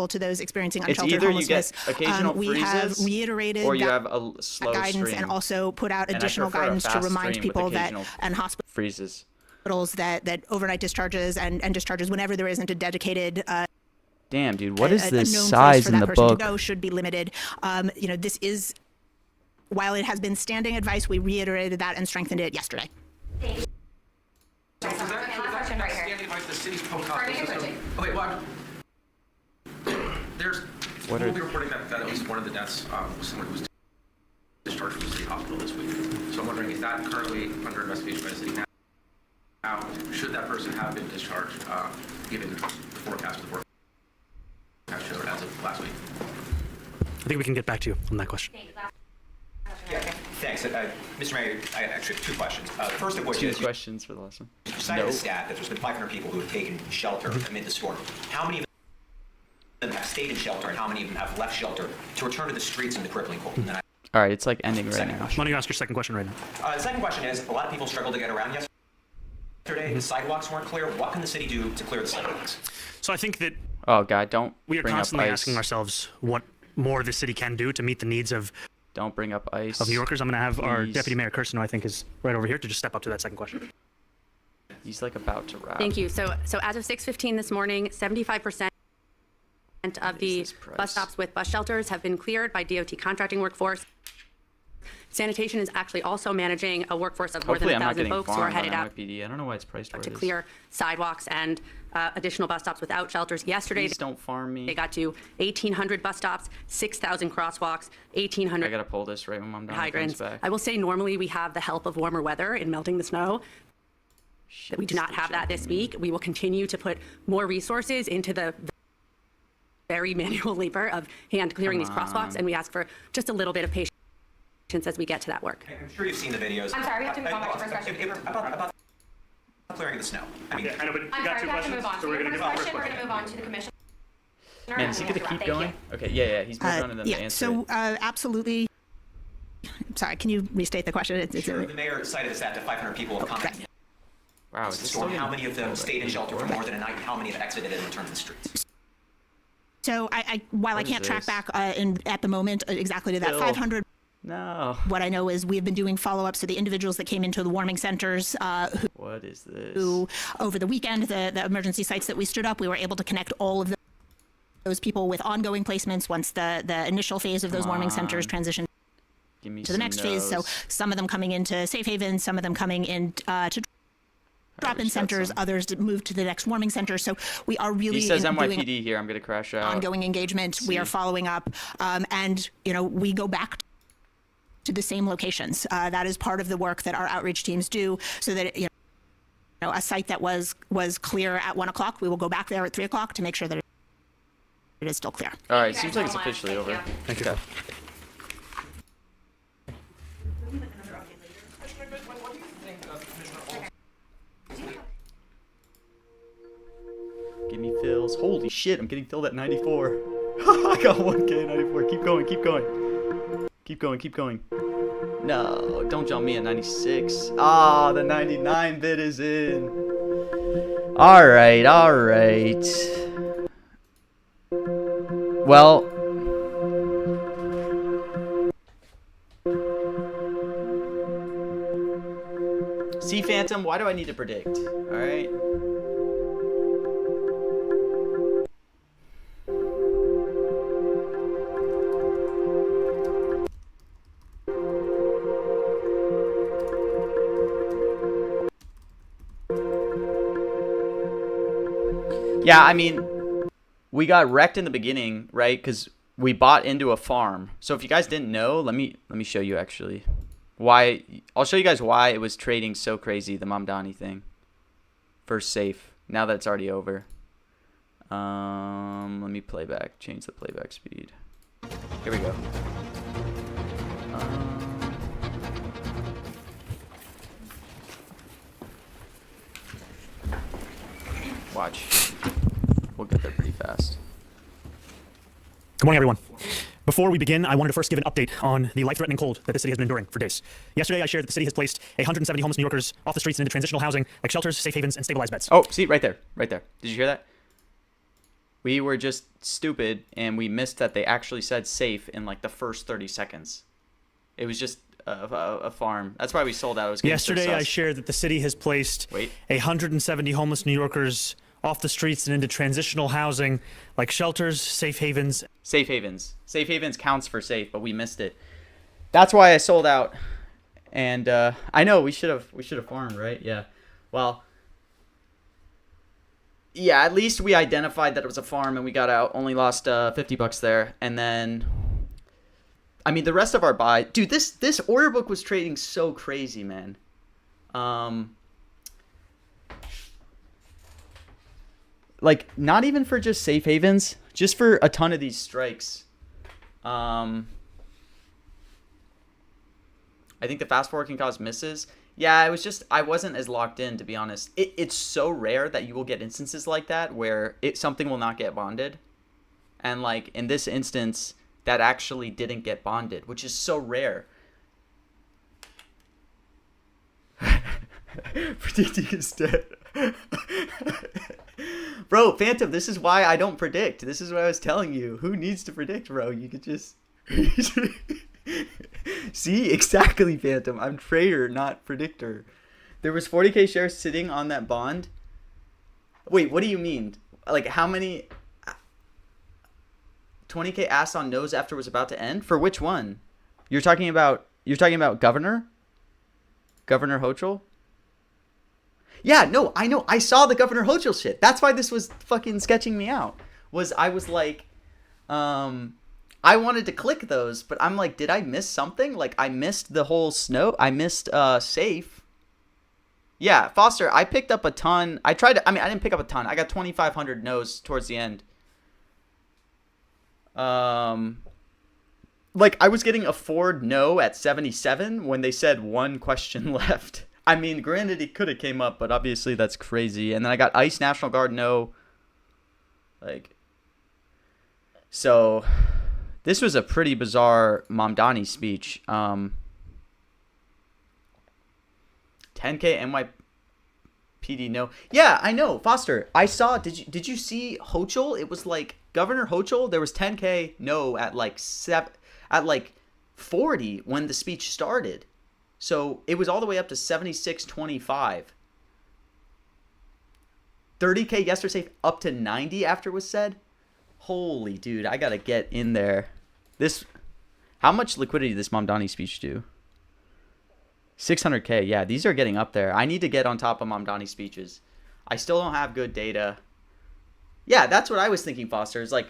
to those experiencing It's unsheltered either you homelessness. get occasional we have freezes, reiterated or you that have a slow guidance stream. and also put out And I additional prefer a guidance to fast remind stream with people that occasional and hospitals freezes. that overnight discharges and discharges whenever there isn't a dedicated Damn, dude, what is a this known place size for in that the person book? to go should be limited. This is, while it has been standing advice, we reiterated that and strengthened it yesterday. So is that standing advice the city's public hospital system? Okay, well, there's What we'll are- be reporting that at least one of the deaths was someone who was discharged from the city hospital this week. So I'm wondering, is that currently under investigation by the city now? Should that person have been discharged, given the forecast of the forecast showed as of last week? I think we can get back to you on that question. Yeah, thanks. Mr. Mayor, I actually have two questions. The first of which Two is, questions for the last one. you cited a stat that there's been 500 people who have taken shelter amid the storm. How many of them have stayed in shelter, and how many of them have left shelter to return to the streets in the crippling cold? And then All right, it's like ending right Second now. Why don't you ask your second question right now? the second question is, a lot of people struggled to get around yesterday. The sidewalks weren't clear. What can the city do to clear the sidewalks? So I think that Oh God, don't we are bring up constantly ice. asking ourselves what more the city can do to meet the needs of Don't bring up ice. New Yorkers. I'm going to have our Please. Deputy Mayor Kirsten, who I think is right over here, to just step up to that second question. He's like about to wrap. Thank you. So as of 6:15 this morning, 75% of the bus stops with bus shelters have been cleared by DOT contracting workforce. Sanitation is actually also managing a workforce of more Hopefully, than I'm not 1,000 getting folks who are farmed headed on out NYPD. I don't know why it's priced where to it is. clear sidewalks and additional bus stops without shelters. Yesterday, Please don't farm me. they got to 1,800 bus stops, 6,000 crosswalks, 1,800 I gotta pull this right when Mamdani comes hydrants. back. I will say normally we have the help of warmer weather in melting the snow. That we do not have that this week. We will continue to put more resources into the very manual labor of hand clearing these crosswalks, and we ask for just a little bit of patience as we get to that work. I'm sure you've seen the videos. I'm sorry, we have to move on with your first question. About clearing the snow. I mean, I know, but I'm sorry, we have to move on. so we're Your going to first give question, we're going to move on to the commissioner. Man, is he gonna keep going? Okay, yeah, he's moving on to them to answer So it. absolutely. Sorry, can you restate the question? sure, the mayor cited a stat that 500 people have come in. Wow, is the this storm. still How gonna- many of them stayed in shelter for more than a night? How many have exited and returned to the streets? So while I What is can't track this? back at the moment exactly to that Bill. 500. No. What I know is we've been doing follow-ups to the individuals that came into the warming centers What is this? who over the weekend, the emergency sites that we stood up, we were able to connect all of those people with ongoing placements once the initial phase of those Come warming on. centers transitioned Give me to the some next phase. So no's. some of them coming into safe haven, some of them coming in to drop-in just got centers, some. others to move to the next warming center. So we are really He says doing NYPD here. I'm gonna crash out. ongoing engagement. We are See. following up, and we go back to the same locations. That is part of the work that our outreach teams do, so that a site that was clear at 1 o'clock, we will go back there at 3 o'clock to make sure that it is still clear. All right, seems like it's officially over. Thank you. Okay. Give me fills. Holy shit, I'm getting filled at 94. I got 1K at 94. Keep going, keep going. Keep going, keep going. No, don't jump me at 96. Ah, the 99 bit is in. All right, all right. Well, see, Phantom, why do I need to predict? All right. Yeah, I mean, we got wrecked in the beginning, right? Because we bought into a farm. So if you guys didn't know, let me show you actually why. I'll show you guys why it was trading so crazy, the Mamdani thing. First safe. Now that it's already over. Let me play back. Change the playback speed. Here we go. Good morning, everyone. Before we begin, I wanted to first give an update on the life-threatening cold that the city has been enduring for days. Yesterday, I shared that the city has placed 170 homeless New Yorkers off the streets and into transitional housing, like shelters, safe havens, and stabilized beds. Oh, see, right there. Right there. Did you hear that? We were just stupid, and we missed that they actually said safe in, like, the first 30 seconds. It was just a farm. That's why we sold out. It was Yesterday, I shared that the city has placed 170 homeless New Yorkers off the streets and into transitional housing, like shelters, safe havens. Safe havens. Safe havens counts for safe, but we missed it. That's why I sold out. And I know we should have farmed, right? Yeah. Well, yeah, at least we identified that it was a farm and we got out. Only lost $50 there. And then, I mean, the rest of our buy, dude, this order book was trading so crazy, man. Like, not even for just safe havens, just for a ton of these strikes. I think the fast forward can cause misses. Yeah, it was just, I wasn't as locked in, to be honest. It's so rare that you will get instances like that where something will not get bonded. And, like, in this instance, that actually didn't get bonded, which is so rare. Predicting is dead. Bro, Phantom, this is why I don't predict. This is what I was telling you. Who needs to predict, bro? You could just... See? Exactly, Phantom. I'm trader, not predictor. There was 40K shares sitting on that bond. Wait, what do you mean? Like, how many... 20K asked on nose after it was about to end? For which one? You're talking about Governor? Governor Hochul? Yeah, no, I know. I saw the Governor Hochul shit. That's why this was fucking sketching me out. I was like, I wanted to click those, but I'm like, did I miss something? Like, I missed the whole snow. I missed safe. Yeah, Foster, I picked up a ton. I didn't pick up a ton. I got 2,500 no's towards the end. Like, I was getting a Ford no at 77 when they said one question left. I mean, granted, it could have came up, but obviously that's crazy. And then I got ICE National Guard no. Like, so this was a pretty bizarre Mamdani speech. 10K NYPD no. Yeah, I know, Foster. I saw. Did you see Hochul? It was like Governor Hochul. There was 10K no at like 40 when the speech started. So it was all the way up to 76.25. 30K yes or safe up to 90 after it was said. Holy dude, I gotta get in there. How much liquidity did this Mamdani speech do? 600K. Yeah, these are getting up there. I need to get on top of Mamdani speeches. I still don't have good data. Yeah, that's what I was thinking, Foster. Is like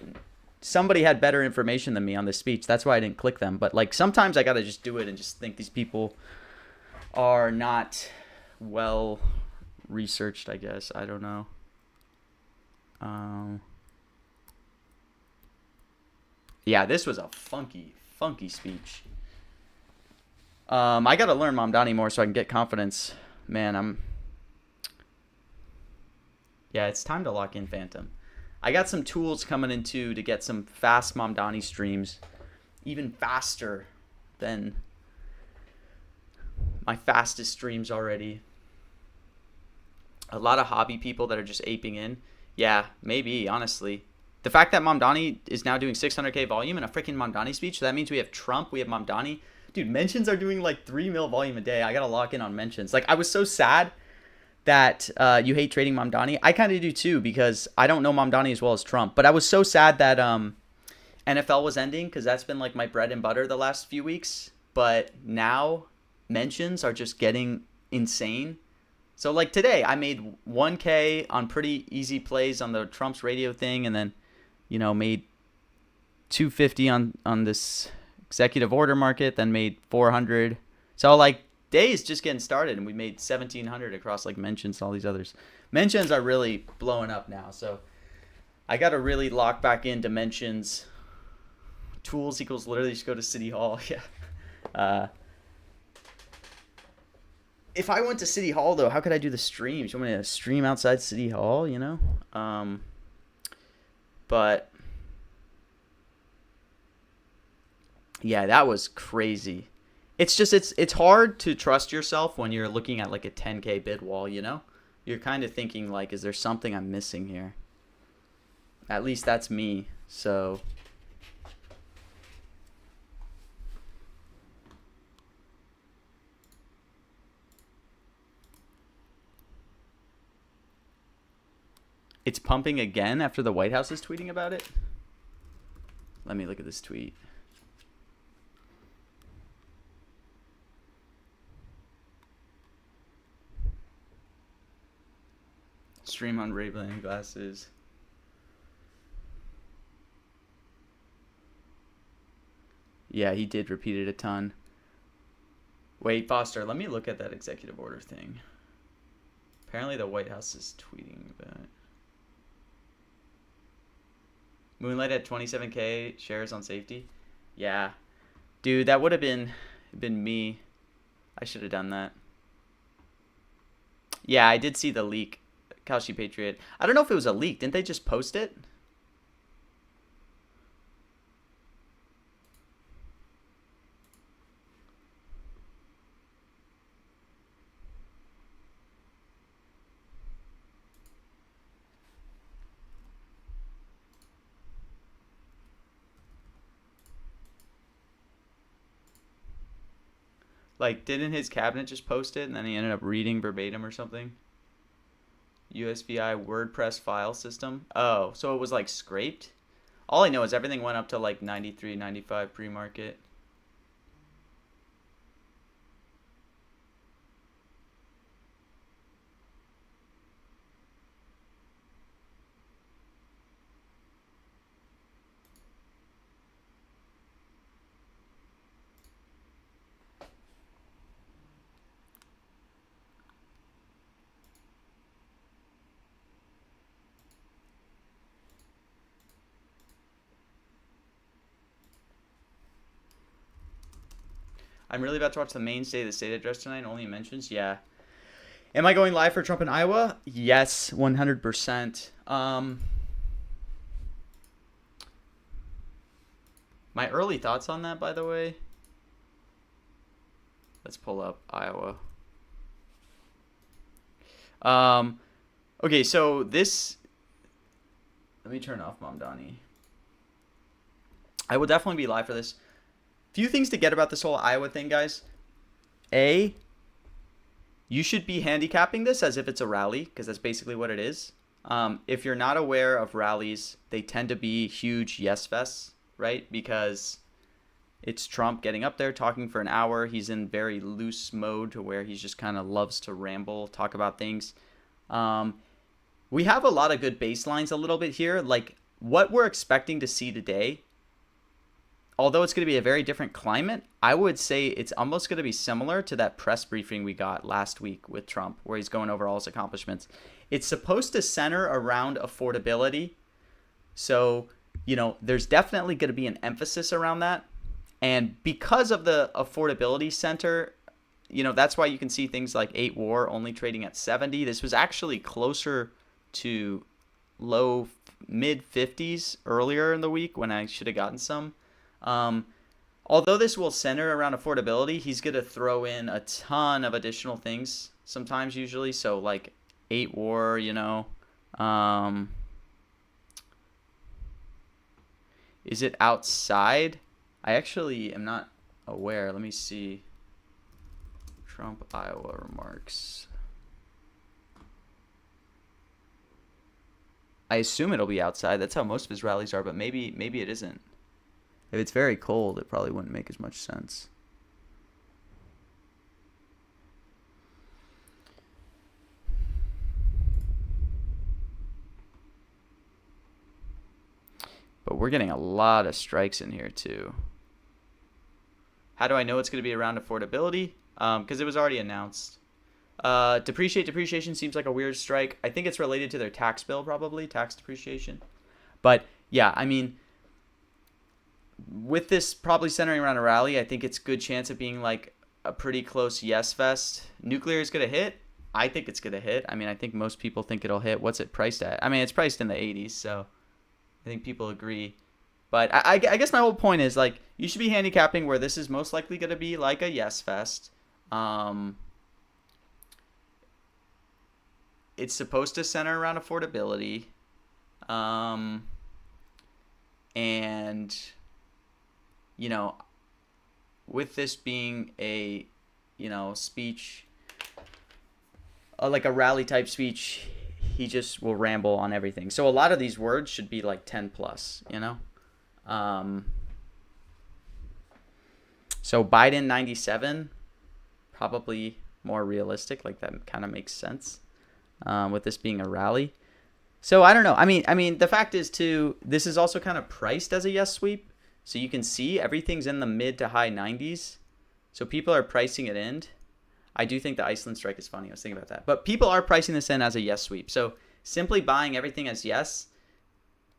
somebody had better information than me on this speech. That's why I didn't click them. But like sometimes I gotta just do it and just think these people are not well researched, I guess. I don't know. Yeah, this was a funky speech. I gotta learn Mamdani more so I can get confidence. Man, yeah, it's time to lock in Phantom. I got some tools coming in too to get some fast Mamdani streams, even faster than my fastest streams already. A lot of hobby people that are just aping in. Yeah, maybe, honestly. The fact that Mamdani is now doing 600K volume in a freaking Mamdani speech, so that means we have Trump, we have Mamdani. Dude, mentions are doing like 3 mil volume a day. I gotta lock in on mentions. Like, I was so sad that you hate trading Mamdani. I kind of do too, because I don't know Mamdani as well as Trump. But I was so sad that NFL was ending, because that's been like my bread and butter the last few weeks. But now mentions are just getting insane. So like today, I made 1K on pretty easy plays on the Trump's radio thing, and then, you know, made 250 on this executive order market, then made 400. So like day is just getting started, and we made 1,700 across like mentions and all these others. Mentions are really blowing up now, so I got to really lock back into mentions. Tools equals literally just go to City Hall. Yeah. If I went to City Hall, though, how could I do the streams? You want me to stream outside City Hall, you know? But Yeah, that was crazy. It's just it's hard to trust yourself when you're looking at like a 10K bid wall, you know? You're kind of thinking like, is there something I'm missing here? At least that's me. So it's pumping again after the White House is tweeting about it. Let me look at this tweet. Stream on Ray-Ban glasses. Yeah, he did repeat it a ton. Wait, Foster, let me look at that executive order thing. Apparently the White House is tweeting about it. Moonlight at 27K shares on safety. Yeah. Dude, that would have been me. I should have done that. Yeah, I did see the leak. Kalshi Patriot. I don't know if it was a leak. Didn't they just post it? Like, didn't his cabinet just post it and then he ended up reading verbatim or something? USVI WordPress file system. Oh, so it was like scraped? All I know is everything went up to like 93, 95 pre-market. I'm really about to watch the main State of the State address tonight. Only mentions, yeah. Am I going live for Trump in Iowa? Yes, 100%. My early thoughts on that, by the way. Let's pull up Iowa. Okay, so this... Let me turn off Mamdani. I will definitely be live for this. Few things to get about this whole Iowa thing, guys. A, you should be handicapping this as if it's a rally, because that's basically what it is. If you're not aware of rallies, they tend to be huge yes fests, right? Because it's Trump getting up there talking for an hour. He's in very loose mode to where he just kind of loves to ramble, talk about things. We have a lot of good baselines a little bit here. Like what we're expecting to see today, although it's going to be a very different climate, I would say it's almost going to be similar to that press briefing we got last week with Trump, where he's going over all his accomplishments. It's supposed to center around affordability. So, you know, there's definitely going to be an emphasis around that. And because of the affordability center, you know, that's why you can see things like 8 War only trading at 70. This was actually closer to low mid 50s earlier in the week when I should have gotten some. Although this will center around affordability, he's going to throw in a ton of additional things sometimes, usually. So like 8 War, you know, is it outside? I actually am not aware. Let me see. Trump, Iowa remarks. I assume it'll be outside. That's how most of his rallies are, but maybe it isn't. If it's very cold, it probably wouldn't make as much sense. But we're getting a lot of strikes in here too. How do I know it's going to be around affordability? Because it was already announced. Depreciation seems like a weird strike. I think it's related to their tax bill, probably, tax depreciation. But yeah, I mean, with this probably centering around a rally, I think it's a good chance of being like a pretty close yes fest. Nuclear is going to hit. I think it's going to hit. I mean, I think most people think it'll hit. What's it priced at? I mean, it's priced in the 80s, so I think people agree. But I guess my whole point is, like, you should be handicapping where this is most likely going to be like a yes fest. It's supposed to center around affordability. And, you know, with this being a, you know, speech, like a rally type speech, he just will ramble on everything. So a lot of these words should be like 10 plus, you know? So Biden 97, probably more realistic. Like, that kind of makes sense with this being a rally. So I don't know. I mean, the fact is too, this is also kind of priced as a yes sweep. So you can see everything's in the mid to high 90s. So people are pricing it in. I do think the Iceland strike is funny. I was thinking about that. But people are pricing this in as a yes sweep. So simply buying everything as yes,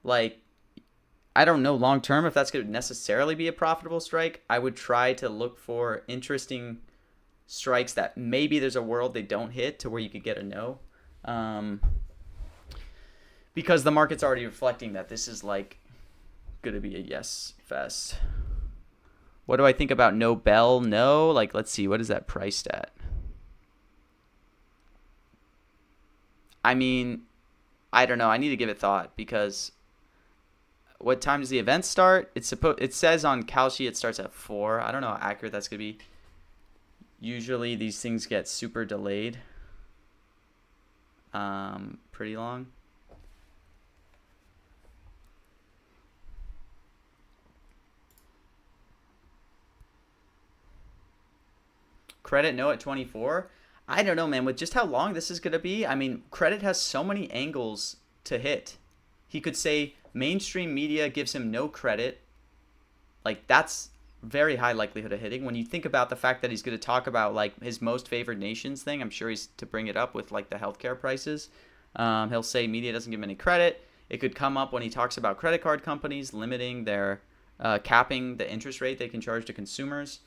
like, I don't know long term if that's going to necessarily be a profitable strike. I would try to look for interesting strikes that maybe there's a world they don't hit to where you could get a no. Because the market's already reflecting that this is like going to be a yes fest. What do I think about no bell? No. Like, let's see. What is that priced at? I mean, I don't know. I need to give it thought because what time does the event start? It says on Kalshi it starts at 4. I don't know how accurate that's going to be. Usually these things get super delayed. Pretty long. Credit no at 24. I don't know, man. With just how long this is going to be, I mean, Credit has so many angles to hit. He could say mainstream media gives him no credit. Like, that's very high likelihood of hitting. When you think about the fact that he's going to talk about, like, his most favored nations thing, I'm sure he's to bring it up with, like, the healthcare prices. He'll say media doesn't give him any credit. It could come up when he talks about credit card companies limiting their, capping the interest rate they can charge to consumers.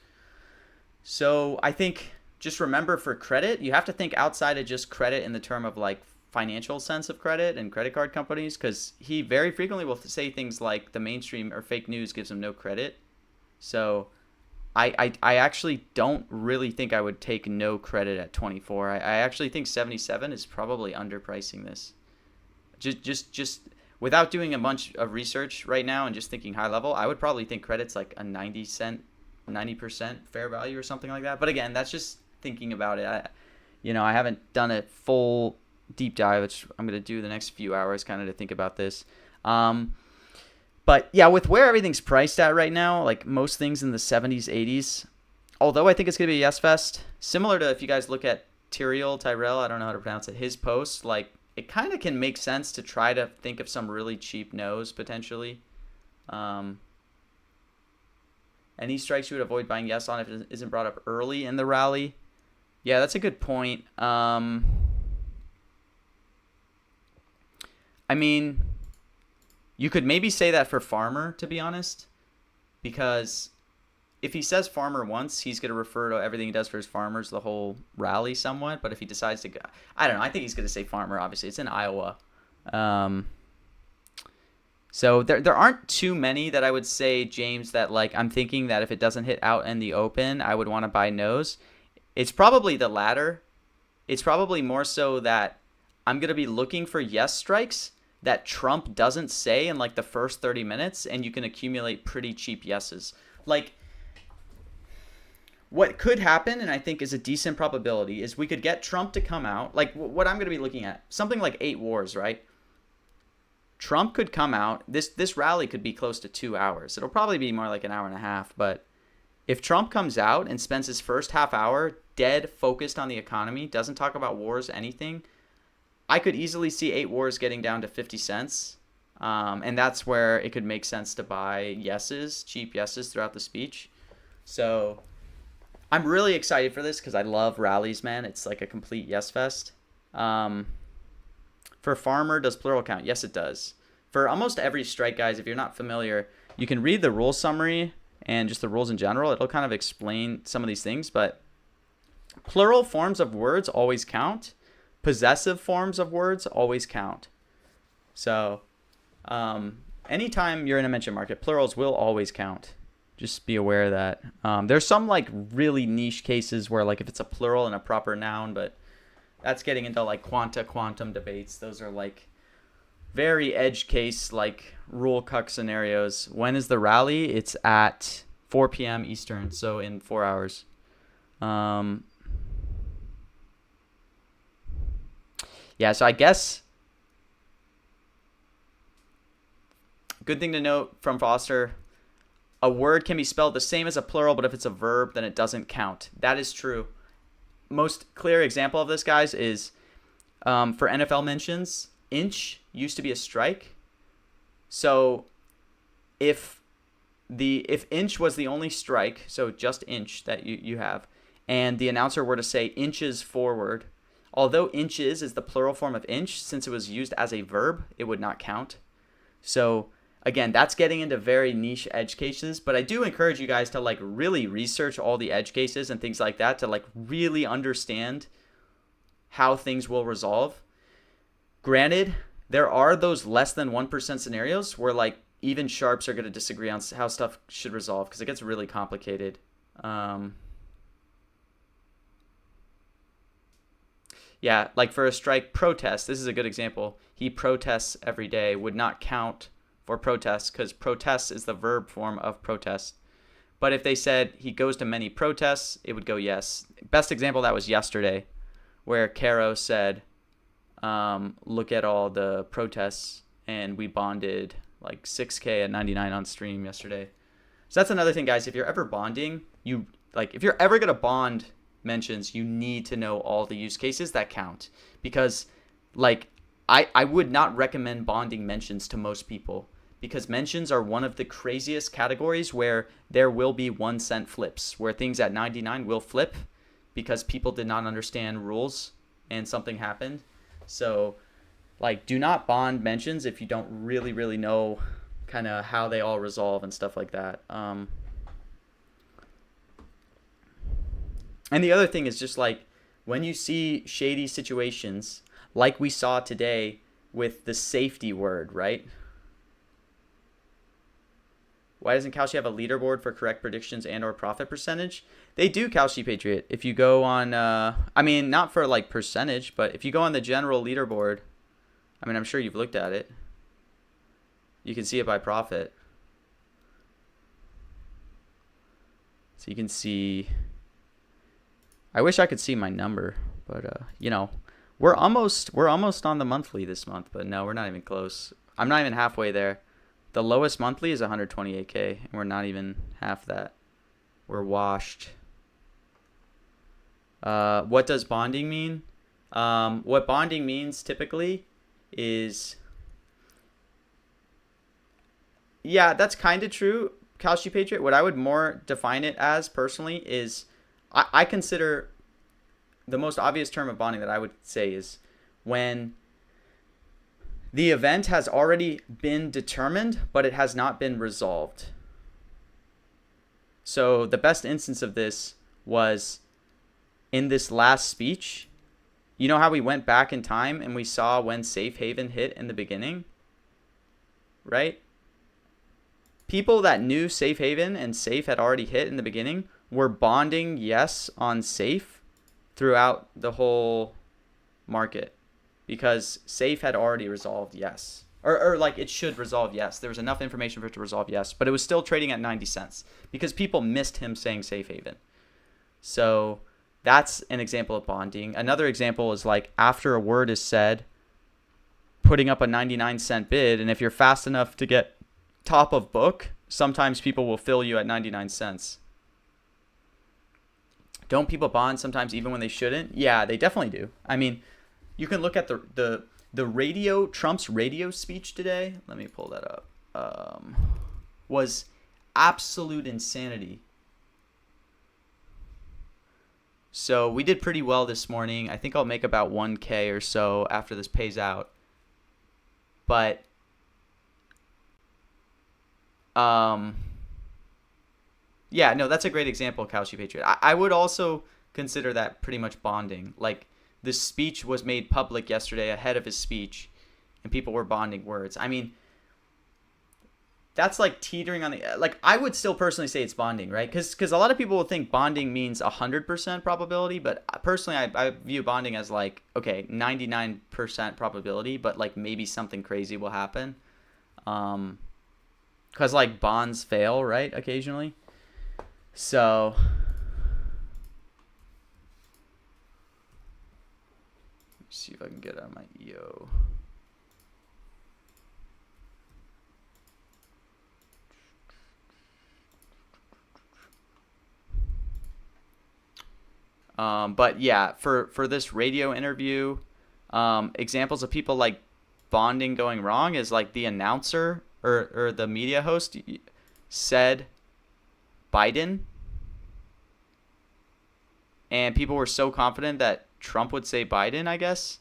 So I think just remember for Credit, you have to think outside of just credit in the term of like financial sense of credit and credit card companies, because he very frequently will say things like the mainstream or fake news gives him no credit. So I actually don't really think I would take no credit at 24. I actually think 77 is probably underpricing this. Just without doing a bunch of research right now and just thinking high level, I would probably think Credit's like a 90% fair value or something like that. But again, that's just thinking about it. I haven't done a full deep dive, which I'm going to do the next few hours kind of to think about this. But yeah, with where everything's priced at right now, like most things in the 70s, 80s, although I think it's going to be a yes fest, similar to if you guys look at Tyrell, I don't know how to pronounce it, his post, like it kind of can make sense to try to think of some really cheap no's potentially. Any strikes you would avoid buying yes on if it isn't brought up early in the rally? Yeah, that's a good point. I mean, you could maybe say that for Farmer, to be honest, because if he says Farmer once, he's going to refer to everything he does for his farmers the whole rally somewhat. But if he decides to go, I don't know. I think he's going to say Farmer, obviously. It's in Iowa. So there aren't too many that I would say, James, that like I'm thinking that if it doesn't hit out in the open, I would want to buy no's. It's probably the latter. It's probably more so that I'm going to be looking for yes strikes that Trump doesn't say in like the first 30 minutes, and you can accumulate pretty cheap yeses. Like, what could happen, and I think is a decent probability, is we could get Trump to come out. Like, what I'm going to be looking at, something like 8 wars, right? Trump could come out. This rally could be close to 2 hours. It'll probably be more like an hour and a half. But if Trump comes out and spends his first half hour dead focused on the economy, doesn't talk about wars, anything, I could easily see 8 wars getting down to 50 cents. And that's where it could make sense to buy yeses, cheap yeses throughout the speech. So I'm really excited for this because I love rallies, man. It's like a complete yes fest. For Farmer, does plural count? Yes, it does. For almost every strike, guys, if you're not familiar, you can read the rule summary and just the rules in general. It'll kind of explain some of these things, but plural forms of words always count. Possessive forms of words always count. So anytime you're in a mention market, plurals will always count. Just be aware of that. There's some like really niche cases where like if it's a plural and a proper noun, but that's getting into like quantum debates. Those are like very edge case, like rule cuck scenarios. When is the rally? It's at 4 p.m. Eastern, so in 4 hours. Yeah, so I guess good thing to note from Foster, a word can be spelled the same as a plural, but if it's a verb, then it doesn't count. That is true. Most clear example of this, guys, is for NFL mentions, inch used to be a strike. So if inch was the only strike, so just inch that you have, and the announcer were to say inches forward, although inches is the plural form of inch, since it was used as a verb, it would not count. So again, that's getting into very niche edge cases, but I do encourage you guys to like really research all the edge cases and things like that to like really understand how things will resolve. Granted, there are those less than 1% scenarios where like even sharps are going to disagree on how stuff should resolve because it gets really complicated. Yeah, like for a strike protest, this is a good example. He protests every day would not count for protest because protest is the verb form of protest. But if they said he goes to many protests, it would go yes. Best example of that was yesterday where Caro said, look at all the protests, and we bonded like 6K at 99 on stream yesterday. So that's another thing, guys. If you're ever bonding, if you're ever going to bond mentions, you need to know all the use cases that count, because like I would not recommend bonding mentions to most people, because mentions are one of the craziest categories where there will be 1 cent flips, where things at 99 will flip because people did not understand rules and something happened. So like do not bond mentions if you don't really know kind of how they all resolve and stuff like that. And the other thing is just like when you see shady situations like we saw today with the safety word, right? Why doesn't Kalshi have a leaderboard for correct predictions and or profit percentage? They do, Kalshi Patriot. If you go on, I mean, not for like percentage, but if you go on the general leaderboard, I mean, I'm sure you've looked at it. You can see it by profit. So you can see, I wish I could see my number, but you know, we're almost on the monthly this month, but no, we're not even close. I'm not even halfway there. The lowest monthly is 128K, and we're not even half that. We're washed. What does bonding mean? What bonding means typically is, yeah, that's kind of true, Kalshi Patriot. What I would more define it as personally is, I consider the most obvious term of bonding that I would say is when the event has already been determined, but it has not been resolved. So the best instance of this was in this last speech. You know how we went back in time and we saw when safe haven hit in the beginning, right? People that knew safe haven and safe had already hit in the beginning were bonding yes on safe throughout the whole market, because safe had already resolved yes, or like it should resolve yes. There was enough information for it to resolve yes, but it was still trading at 90 cents because people missed him saying safe haven. So that's an example of bonding. Another example is like after a word is said, putting up a 99-cent bid, and if you're fast enough to get top of book, sometimes people will fill you at 99 cents. Don't people bond sometimes even when they shouldn't? Yeah, they definitely do. I mean, you can look at the radio, Trump's radio speech today. Let me pull that up. Was absolute insanity. So we did pretty well this morning. I think I'll make about 1K or so after this pays out. But yeah, no, that's a great example, Kalshi Patriot. I would also consider that pretty much bonding. Like, the speech was made public yesterday ahead of his speech, and people were bonding words. I mean, that's like teetering on the, like, I would still personally say it's bonding, right? Because a lot of people will think bonding means 100% probability, but personally I view bonding as like, okay, 99% probability, but like maybe something crazy will happen. Because like bonds fail, right, occasionally. So let's see if I can get out of my EO. But yeah, for this radio interview, examples of people like bonding going wrong is like the announcer or the media host said Biden, and people were so confident that Trump would say Biden, I guess,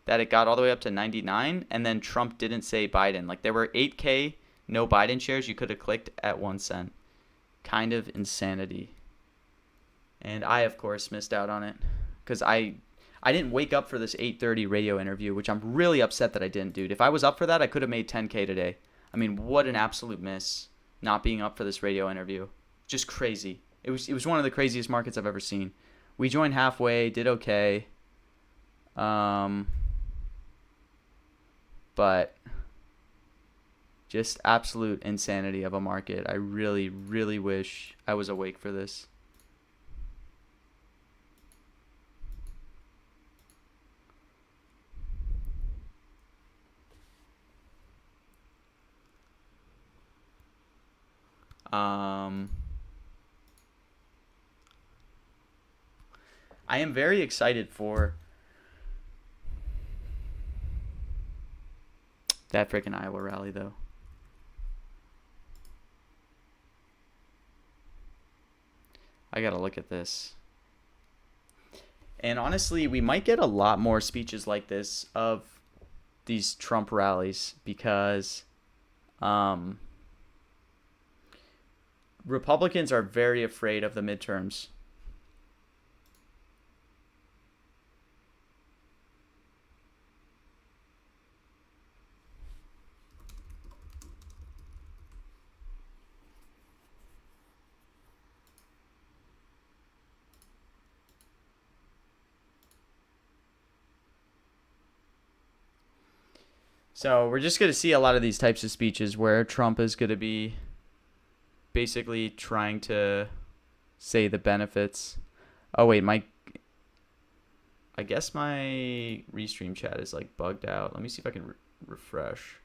that it got all the way up to 99, and then Trump didn't say Biden. Like there were 8K no Biden shares you could have clicked at 1 cent. Kind of insanity. And I, of course, missed out on it because I didn't wake up for this 8:30 radio interview, which I'm really upset that I didn't, dude. If I was up for that, I could have made 10K today. I mean, what an absolute miss not being up for this radio interview. Just crazy. It was one of the craziest markets I've ever seen. We joined halfway, did okay. But just absolute insanity of a market. I really, really wish I was awake for this. I am very excited for that freaking Iowa rally, though. I gotta look at this. And honestly, we might get a lot more speeches like this of these Trump rallies because Republicans are very afraid of the midterms. So we're just going to see a lot of these types of speeches where Trump is going to be basically trying to say the benefits. Oh, wait, I guess my restream chat is like bugged out. Let me see if I can refresh.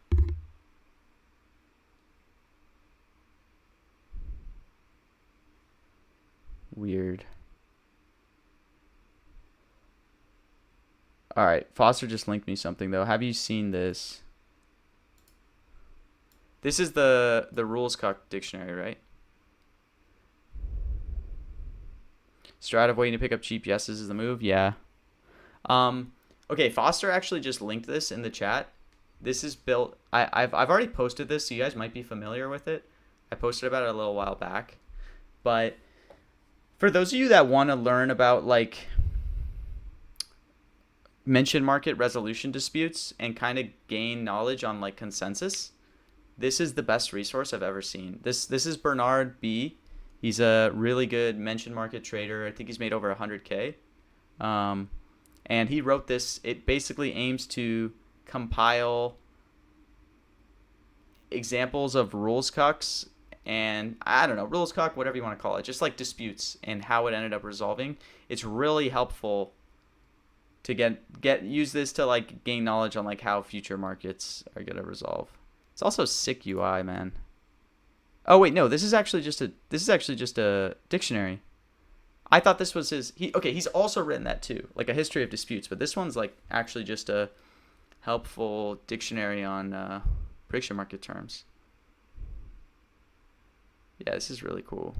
Weird. All right, Foster just linked me something though. Have you seen this? This is the rules cock dictionary, right? Strat of waiting to pick up cheap yeses is the move. Yeah. Okay, Foster actually just linked this in the chat. This is built. I've already posted this, so you guys might be familiar with it. I posted about it a little while back, but for those of you that want to learn about like mention market resolution disputes and kind of gain knowledge on like consensus, this is the best resource I've ever seen. This is Bernard B. He's a really good mention market trader. I think he's made over 100K. And he wrote this. It basically aims to compile examples of rules cucks and I don't know, rules cuck, whatever you want to call it, just like disputes and how it ended up resolving. It's really helpful to use this to like gain knowledge on like how future markets are gonna resolve. It's also sick UI, man. Oh wait, no, this is actually just a dictionary. I thought this was he's also written that too, like a history of disputes, but this one's like actually just a helpful dictionary on prediction market terms. Yeah, this is really cool.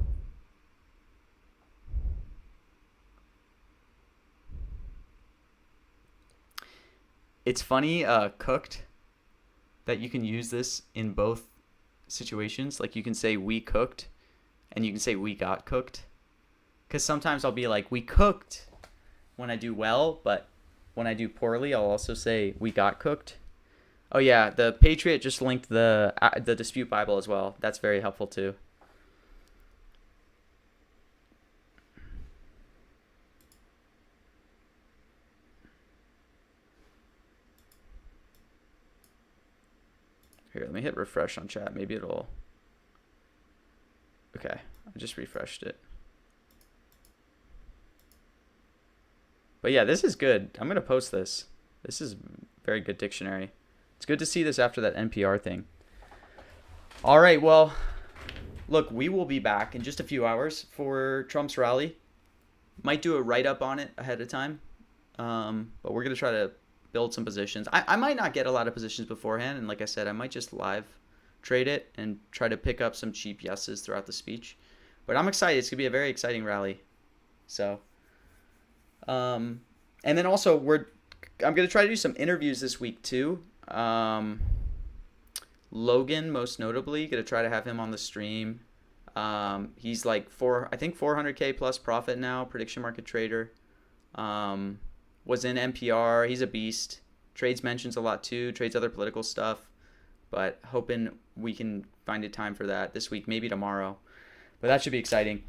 It's funny, cooked, that you can use this in both situations. Like you can say we cooked and you can say we got cooked. Because sometimes I'll be like, we cooked when I do well, but when I do poorly, I'll also say we got cooked. Oh yeah, the Patriot just linked the dispute Bible as well. That's very helpful too. Here, let me hit refresh on chat. Maybe it'll... Okay, I just refreshed it. But yeah, this is good. I'm going to post this. This is very good dictionary. It's good to see this after that NPR thing. All right, well, look, we will be back in just a few hours for Trump's rally. Might do a write-up on it ahead of time. But we're going to try to build some positions. I might not get a lot of positions beforehand, and like I said, I might just live trade it and try to pick up some cheap yeses throughout the speech. But I'm excited. It's going to be a very exciting rally. So, and then also I'm going to try to do some interviews this week too. Logan, most notably, going to try to have him on the stream. He's like I think 400K plus profit now, prediction market trader. Was in NPR. He's a beast. Trades mentions a lot too. Trades other political stuff. But hoping we can find a time for that this week, maybe tomorrow. But that should be exciting.